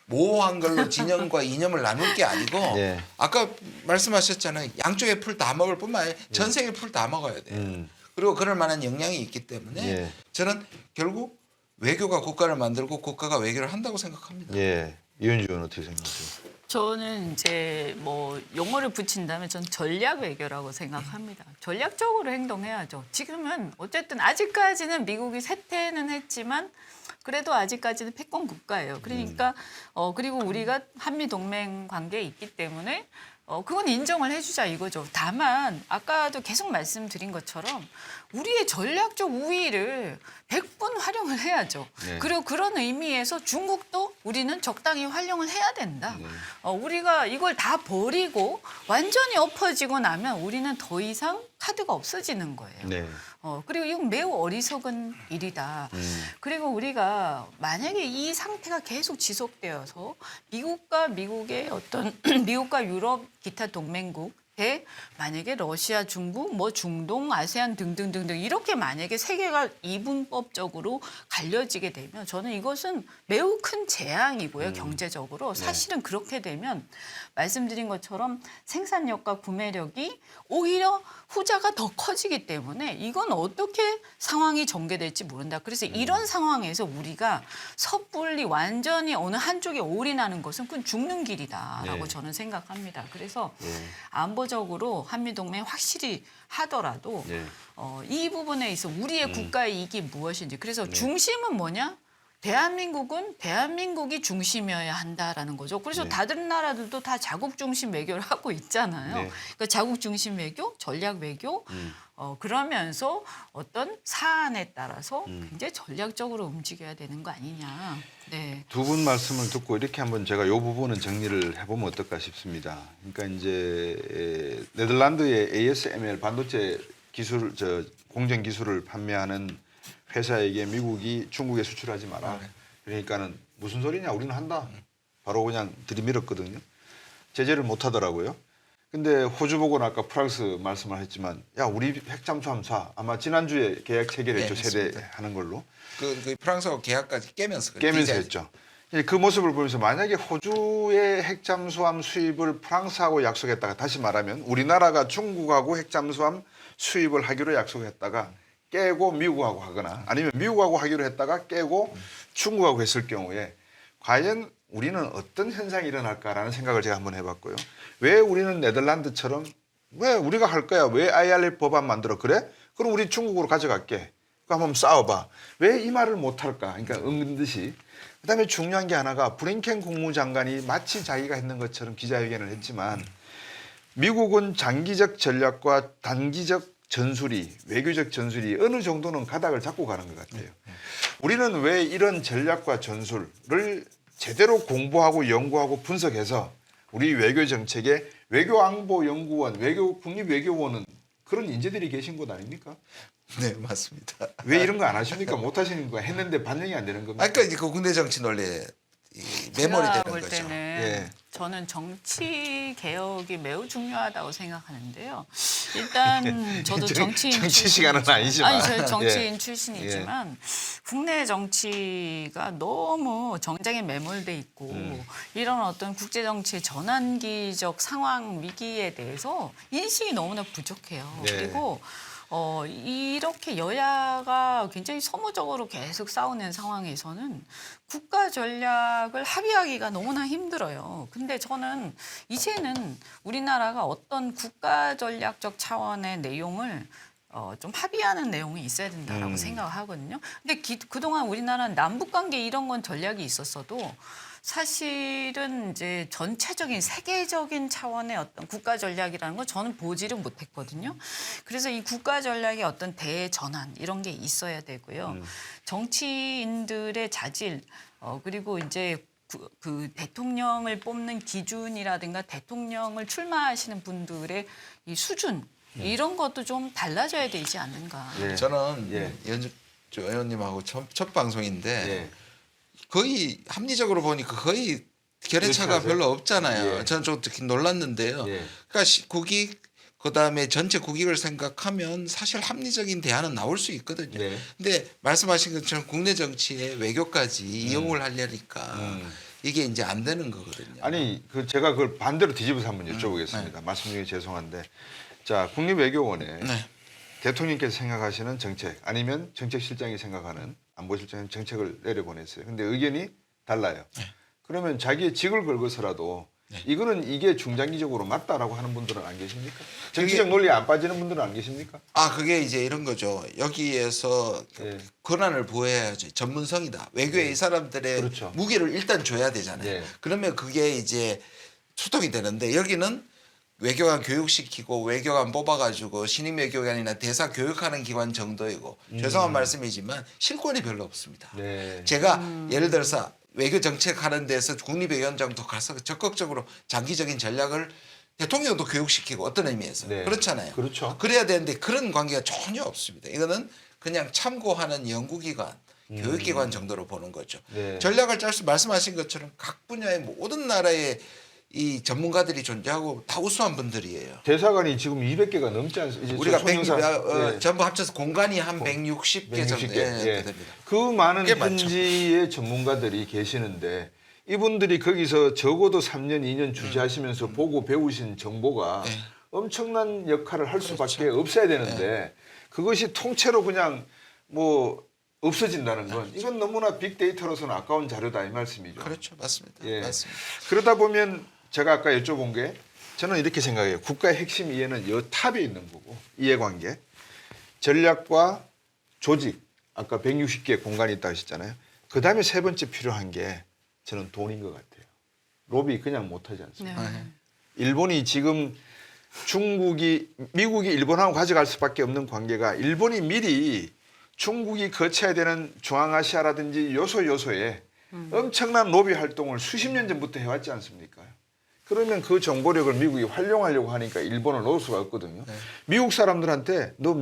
모호한 걸로 진영과 이념을 나눌 게 아니고 네. 아까 말씀하셨잖아요. 양쪽의 풀 다 먹을 뿐만 아니라 전생의 풀 다 먹어야 돼요. 그리고 그럴 만한 역량이 있기 때문에 예. 저는 결국 외교가 국가를 만들고 국가가 외교를 한다고 생각합니다. 예. 이은주 의원 어떻게 생각하세요? 저는 이제 뭐 용어를 붙인다면 전 전략 외교라고 생각합니다. 전략적으로 행동해야죠. 지금은 어쨌든 아직까지는 미국이 쇠퇴는 했지만 그래도 아직까지는 패권 국가예요. 그러니까 그리고 우리가 한미 동맹 관계에 있기 때문에 그건 인정을 해주자 이거죠. 다만 아까도 계속 말씀드린 것처럼 우리의 전략적 우위를 100분 활용을 해야죠. 네. 그리고 그런 의미에서 중국도 우리는 적당히 활용을 해야 된다. 우리가 이걸 다 버리고 완전히 엎어지고 나면 우리는 더 이상 카드가 없어지는 거예요. 네. 그리고 이건 매우 어리석은 일이다. 그리고 우리가 만약에 이 상태가 계속 지속되어서 미국과 미국의 어떤 미국과 유럽 기타 동맹국에 만약에 러시아, 중국, 뭐 중동, 아세안 등등등등 이렇게 만약에 세계가 이분법적으로 갈려지게 되면 저는 이것은 매우 큰 재앙이고요. 경제적으로. 사실은 그렇게 되면 말씀드린 것처럼 생산력과 구매력이 오히려 후자가 더 커지기 때문에 이건 어떻게 상황이 전개될지 모른다. 그래서 이런 상황에서 우리가 섣불리 완전히 어느 한쪽에 올인하는 것은 그건 죽는 길이다라고 네. 저는 생각합니다. 그래서 네. 안보적으로 한미동맹 확실히 하더라도 네. 이 부분에 있어 우리의 국가의 이익이 무엇인지 그래서 중심은 뭐냐? 대한민국은 대한민국이 중심이어야 한다라는 거죠. 그래서 네. 다른 나라들도 다 자국 중심 외교를 하고 있잖아요. 네. 그러니까 자국 중심 외교, 전략 외교 그러면서 어떤 사안에 따라서 굉장히 전략적으로 움직여야 되는 거 아니냐. 네. 두 분 말씀을 듣고 이렇게 한번 제가 이 부분은 정리를 해보면 어떨까 싶습니다. 그러니까 이제 네덜란드의 ASML 반도체 기술, 공정 기술을 판매하는 회사에게 미국이 중국에 수출하지 마라. 그러니까는 무슨 소리냐 우리는 한다. 바로 그냥 들이밀었거든요. 제재를 못 하더라고요. 근데 호주 보고는 아까 프랑스 말씀을 했지만 야 우리 핵잠수함 쏴. 아마 지난주에 계약 체결했죠. 네, 세대 맞습니다. 하는 걸로. 그 프랑스하고 계약까지 깨면서 깨면서 했죠. 그 모습을 보면서 만약에 호주의 핵잠수함 수입을 프랑스하고 약속했다가 다시 말하면 우리나라가 중국하고 핵잠수함 수입을 하기로 약속했다가 깨고 미국하고 하거나 아니면 미국하고 하기로 했다가 깨고 중국하고 했을 경우에 과연 우리는 어떤 현상이 일어날까라는 생각을 제가 한번 해봤고요. 왜 우리는 네덜란드처럼 왜 우리가 할 거야? 왜 IRL 법안 만들어? 그래? 그럼 우리 중국으로 가져갈게. 그럼 한번 싸워봐. 왜 이 말을 못할까? 그러니까 은근듯이. 그다음에 중요한 게 하나가 브링켄 국무장관이 마치 자기가 했는 것처럼 기자회견을 했지만 미국은 장기적 전략과 단기적 전술이 외교적 전술이 어느 정도는 가닥을 잡고 가는 것 같아요. 우리는 왜 이런 전략과 전술을 제대로 공부하고 연구하고 분석해서 우리 외교 정책에 외교안보연구원, 국립외교원은 그런 인재들이 계신 곳 아닙니까? 네, 맞습니다. 왜 이런 거 안 하십니까? 못 하시는 거야. 했는데 반영이 안 되는 겁니다. 아까 이제 그 국내 정치 논리에 이 메모리 제가 되는 볼 거죠. 때는 예. 저는 정치 개혁이 매우 중요하다고 생각하는데요. 일단 저도 정치인 정치 시간은 아니지만. 아니 저 정치인 예. 출신이지만 국내 정치가 너무 정쟁에 매몰돼 있고 이런 어떤 국제 정치의 전환기적 상황 위기에 대해서 인식이 너무나 부족해요. 네. 그리고 이렇게 여야가 굉장히 소모적으로 계속 싸우는 상황에서는 국가 전략을 합의하기가 너무나 힘들어요. 근데 저는 이제는 우리나라가 어떤 국가 전략적 차원의 내용을 좀 합의하는 내용이 있어야 된다라고 생각을 하거든요. 근데 그동안 우리나라는 남북 관계 이런 건 전략이 있었어도 사실은 이제 전체적인 세계적인 차원의 어떤 국가 전략이라는 걸 저는 보지를 못했거든요. 그래서 이 국가 전략의 어떤 대전환 이런 게 있어야 되고요. 정치인들의 자질 그리고 이제 그 대통령을 뽑는 기준이라든가 대통령을 출마하시는 분들의 이 수준 이런 것도 좀 달라져야 되지 않는가. 예. 저는 예. 연주 의원님하고 첫 방송인데 예. 거의 합리적으로 보니까 거의 결의차가 그렇지 별로 없잖아요. 예. 저는 좀 특히 놀랐는데요. 예. 그러니까 국익 그다음에 전체 국익을 생각하면 사실 합리적인 대안은 나올 수 있거든요. 네. 근데 말씀하신 것처럼 국내 정치에 외교까지 이용을 하려니까 이게 이제 안 되는 거거든요. 아니 제가 그걸 반대로 뒤집어서 한번 여쭤보겠습니다. 말씀 중에 죄송한데 자 국립외교원에 네. 대통령께서 생각하시는 정책 아니면 정책실장이 생각하는 안보실장이 정책을 내려보냈어요. 근데 의견이 달라요. 그러면 자기의 직을 걸고서라도 이게 중장기적으로 맞다라고 하는 분들은 안 계십니까? 정치적 논리에 안 빠지는 분들은 안 계십니까? 그게 이제 이런 거죠. 여기에서 예. 권한을 보호해야지. 전문성이다. 외교에 이 사람들의 그렇죠. 무게를 일단 줘야 되잖아요. 예. 그러면 그게 이제 소통이 되는데 여기는 외교관 교육시키고 외교관 뽑아가지고 신임 외교관이나 대사 교육하는 기관 정도이고 죄송한 말씀이지만 실권이 별로 없습니다. 네. 제가 예를 들어서 외교 정책 하는 데서 국립외교원장도 가서 적극적으로 장기적인 전략을 대통령도 교육시키고 어떤 의미에서 네. 그렇잖아요. 그렇죠. 그래야 되는데 그런 관계가 전혀 없습니다. 이거는 그냥 참고하는 연구기관, 교육기관 정도로 보는 거죠. 네. 전략을 짤 수 말씀하신 것처럼 각 분야의 모든 나라의 이 전문가들이 존재하고 다 우수한 분들이에요. 대사관이 지금 200개가 넘지 않습니까? 우리가 예. 전부 합쳐서 공간이 한 160개 정도 160개. 예. 예. 됩니다. 그 많은 꽤 많죠. 현지의 전문가들이 계시는데 이분들이 거기서 적어도 3년, 2년 주재하시면서 보고 배우신 정보가 네. 엄청난 역할을 할 수밖에 없어야 되는데 그것이 통째로 그냥 뭐 없어진다는 건 이건 너무나 빅데이터로서는 아까운 자료다 이 말씀이죠. 그렇죠. 맞습니다. 예. 맞습니다. 그러다 보면 제가 아까 여쭤본 게 저는 이렇게 생각해요. 국가의 핵심 이해는 여 탑에 있는 거고 이해관계, 전략과 조직. 아까 160개 공간이 있다고 하셨잖아요. 그다음에 세 번째 필요한 게 저는 돈인 것 같아요. 로비 그냥 못하지 않습니다. 네. 일본이 지금 미국이 일본하고 가져갈 수밖에 없는 관계가 일본이 미리 중국이 거쳐야 되는 중앙아시아라든지 요소에 엄청난 로비 활동을 수십 년 전부터 해왔지 않습니까? 그러면 그 정보력을 미국이 활용하려고 하니까 일본을 놓을 수가 없거든요. 미국 사람들한테 너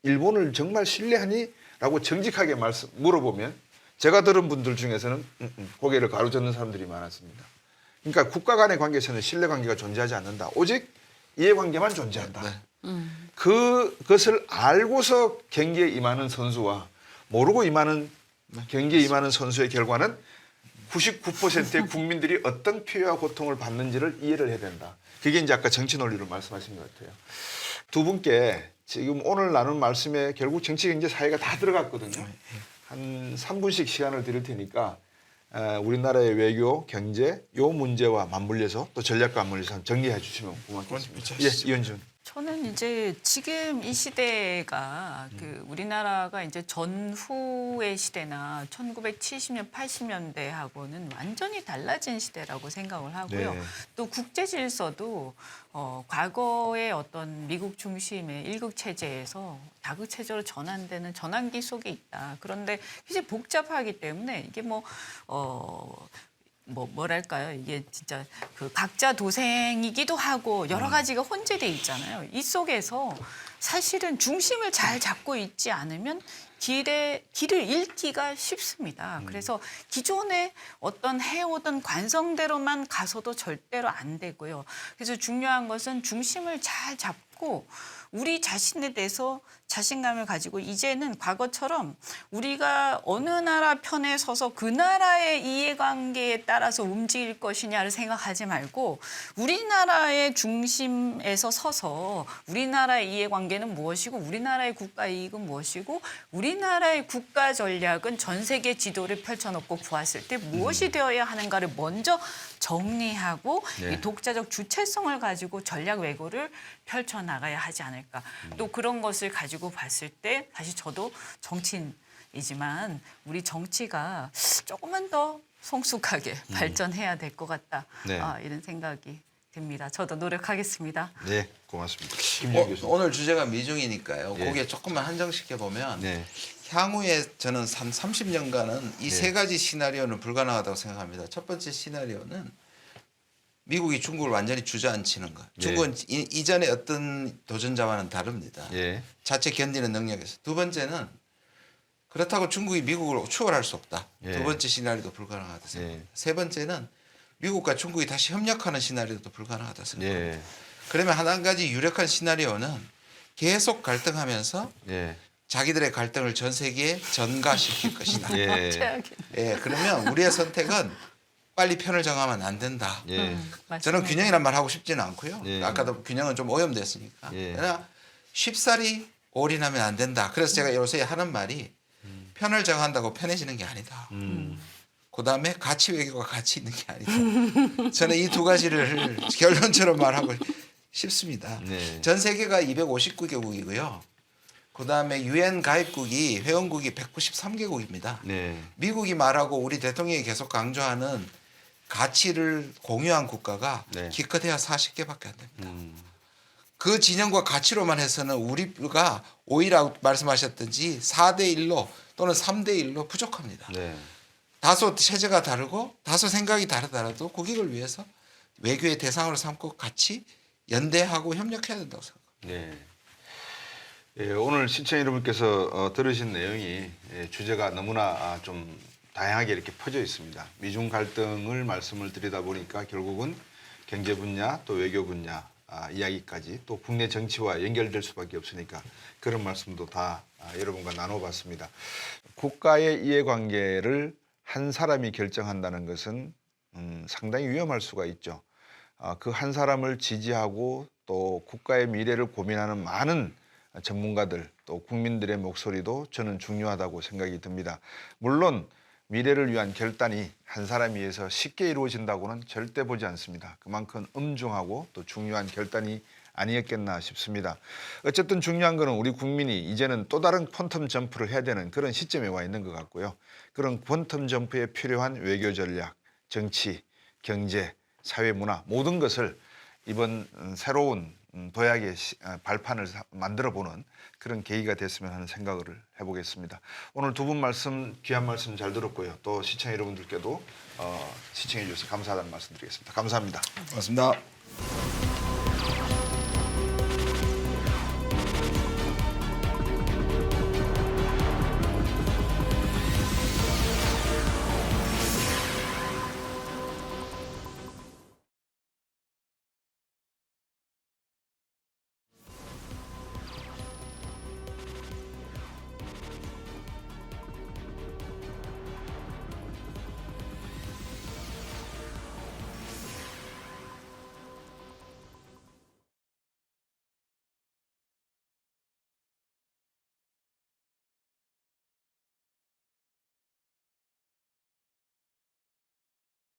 일본을 정말 신뢰하니? 라고 정직하게 물어보면 제가 들은 분들 중에서는 고개를 가로젓는 사람들이 많았습니다. 그러니까 국가 간의 관계에서는 신뢰관계가 존재하지 않는다. 오직 이해관계만 존재한다. 네. 그것을 알고서 경기에 임하는 선수와 모르고 임하는 경기에 임하는 선수의 결과는 99%의 국민들이 어떤 피해와 고통을 받는지를 이해를 해야 된다. 그게 이제 아까 정치 논리로 말씀하신 것 같아요. 두 분께 지금 오늘 나눈 말씀에 결국 정치, 경제, 사회가 다 들어갔거든요. 한 3분씩 시간을 드릴 테니까 우리나라의 외교, 경제 요 문제와 맞물려서 또 전략과 맞물려서 정리해 주시면 고맙겠습니다. 예, 이현준. 저는 이제 지금 이 시대가 우리나라가 이제 전후의 시대나 1970년, 80년대하고는 완전히 달라진 시대라고 생각을 하고요. 네. 또 국제 질서도 과거의 어떤 미국 중심의 일극 체제에서 다극 체제로 전환되는 전환기 속에 있다. 그런데 굉장히 복잡하기 때문에 이게 뭐랄까요? 이게 진짜 그 각자 도생이기도 하고 여러 가지가 혼재돼 있잖아요. 이 속에서 사실은 중심을 잘 잡고 있지 않으면 길을 잃기가 쉽습니다. 그래서 기존에 어떤 해오던 관성대로만 가서도 절대로 안 되고요. 그래서 중요한 것은 중심을 잘 잡고 우리 자신에 대해서 자신감을 가지고 이제는 과거처럼 우리가 어느 나라 편에 서서 그 나라의 이해관계에 따라서 움직일 것이냐를 생각하지 말고 우리나라의 중심에서 서서 우리나라의 이해관계는 무엇이고 우리나라의 국가 이익은 무엇이고 우리나라의 국가 전략은 전 세계 지도를 펼쳐놓고 보았을 때 무엇이 되어야 하는가를 먼저 정리하고 네. 이 독자적 주체성을 가지고 전략 외교를 펼쳐나가야 하지 않을까. 또 그런 것을 가지고 봤을 때 사실 저도 정치인이지만 우리 정치가 조금만 더 성숙하게 발전해야 될 것 같다. 네. 이런 생각이 듭니다. 저도 노력하겠습니다. 네, 고맙습니다. 김준 교수님. 오늘 주제가 미중이니까요. 예. 거기에 조금만 한정시켜 보면 네. 향후에 저는 한 30년간은 이 네. 세 가지 시나리오는 불가능하다고 생각합니다. 첫 번째 시나리오는 미국이 중국을 완전히 주저앉히는 것. 네. 중국은 이전에 어떤 도전자와는 다릅니다. 예. 자체 견디는 능력에서. 두 번째는 그렇다고 중국이 미국을 추월할 수 없다. 예. 두 번째 시나리오도 불가능하다 생각합니다. 예. 세 번째는 미국과 중국이 다시 협력하는 시나리오도 불가능하다 생각합니다. 예. 그러면 한 가지 유력한 시나리오는 계속 갈등하면서 예. 자기들의 갈등을 전 세계에 전가시킬 것이다. 예. 최악의. 예, 그러면 우리의 선택은 빨리 편을 정하면 안 된다. 예. 저는 균형이란 말 하고 싶지는 않고요. 예. 아까도 균형은 좀 오염됐으니까. 예. 그러나 쉽사리 올인하면 안 된다. 그래서 제가 요새 하는 말이 편을 정한다고 편해지는 게 아니다. 그다음에 가치 외교가 가치 있는 게 아니다. 저는 이 두 가지를 결론처럼 말하고 싶습니다. 네. 전 세계가 259개국이고요. 그다음에 유엔 가입국이 회원국이 193개국입니다. 네. 미국이 말하고 우리 대통령이 계속 강조하는 가치를 공유한 국가가 네. 기껏해야 40개밖에 안 됩니다. 그 진영과 가치로만 해서는 우리가 오히려 말씀하셨든지 4대 1로 또는 3대 1로 부족합니다. 네. 다소 체제가 다르고 다소 생각이 다르더라도 국익을 위해서 외교의 대상으로 삼고 같이 연대하고 협력해야 된다고 생각합니다. 네. 예, 오늘 시청자 여러분께서 들으신 내용이 주제가 너무나 좀 다양하게 이렇게 퍼져 있습니다. 미중 갈등을 말씀을 드리다 보니까 결국은 경제 분야 또 외교 분야 이야기까지 또 국내 정치와 연결될 수밖에 없으니까 그런 말씀도 다 여러분과 나눠봤습니다. 국가의 이해관계를 한 사람이 결정한다는 것은 상당히 위험할 수가 있죠. 그 한 사람을 지지하고 또 국가의 미래를 고민하는 많은 전문가들 또 국민들의 목소리도 저는 중요하다고 생각이 듭니다. 물론 미래를 위한 결단이 한 사람에 의해서 쉽게 이루어진다고는 절대 보지 않습니다. 그만큼 엄중하고 또 중요한 결단이 아니었겠나 싶습니다. 어쨌든 중요한 것은 우리 국민이 이제는 또 다른 퀀텀 점프를 해야 되는 그런 시점에 와 있는 것 같고요. 그런 퀀텀 점프에 필요한 외교 전략, 정치, 경제, 사회 문화 모든 것을 이번 새로운 도약의 발판을 만들어보는 그런 계기가 됐으면 하는 생각을 해보겠습니다. 오늘 두 분 말씀 귀한 말씀 잘 들었고요. 또 시청자 여러분들께도 시청해 주셔서 감사하다는 말씀 드리겠습니다. 감사합니다. 고맙습니다.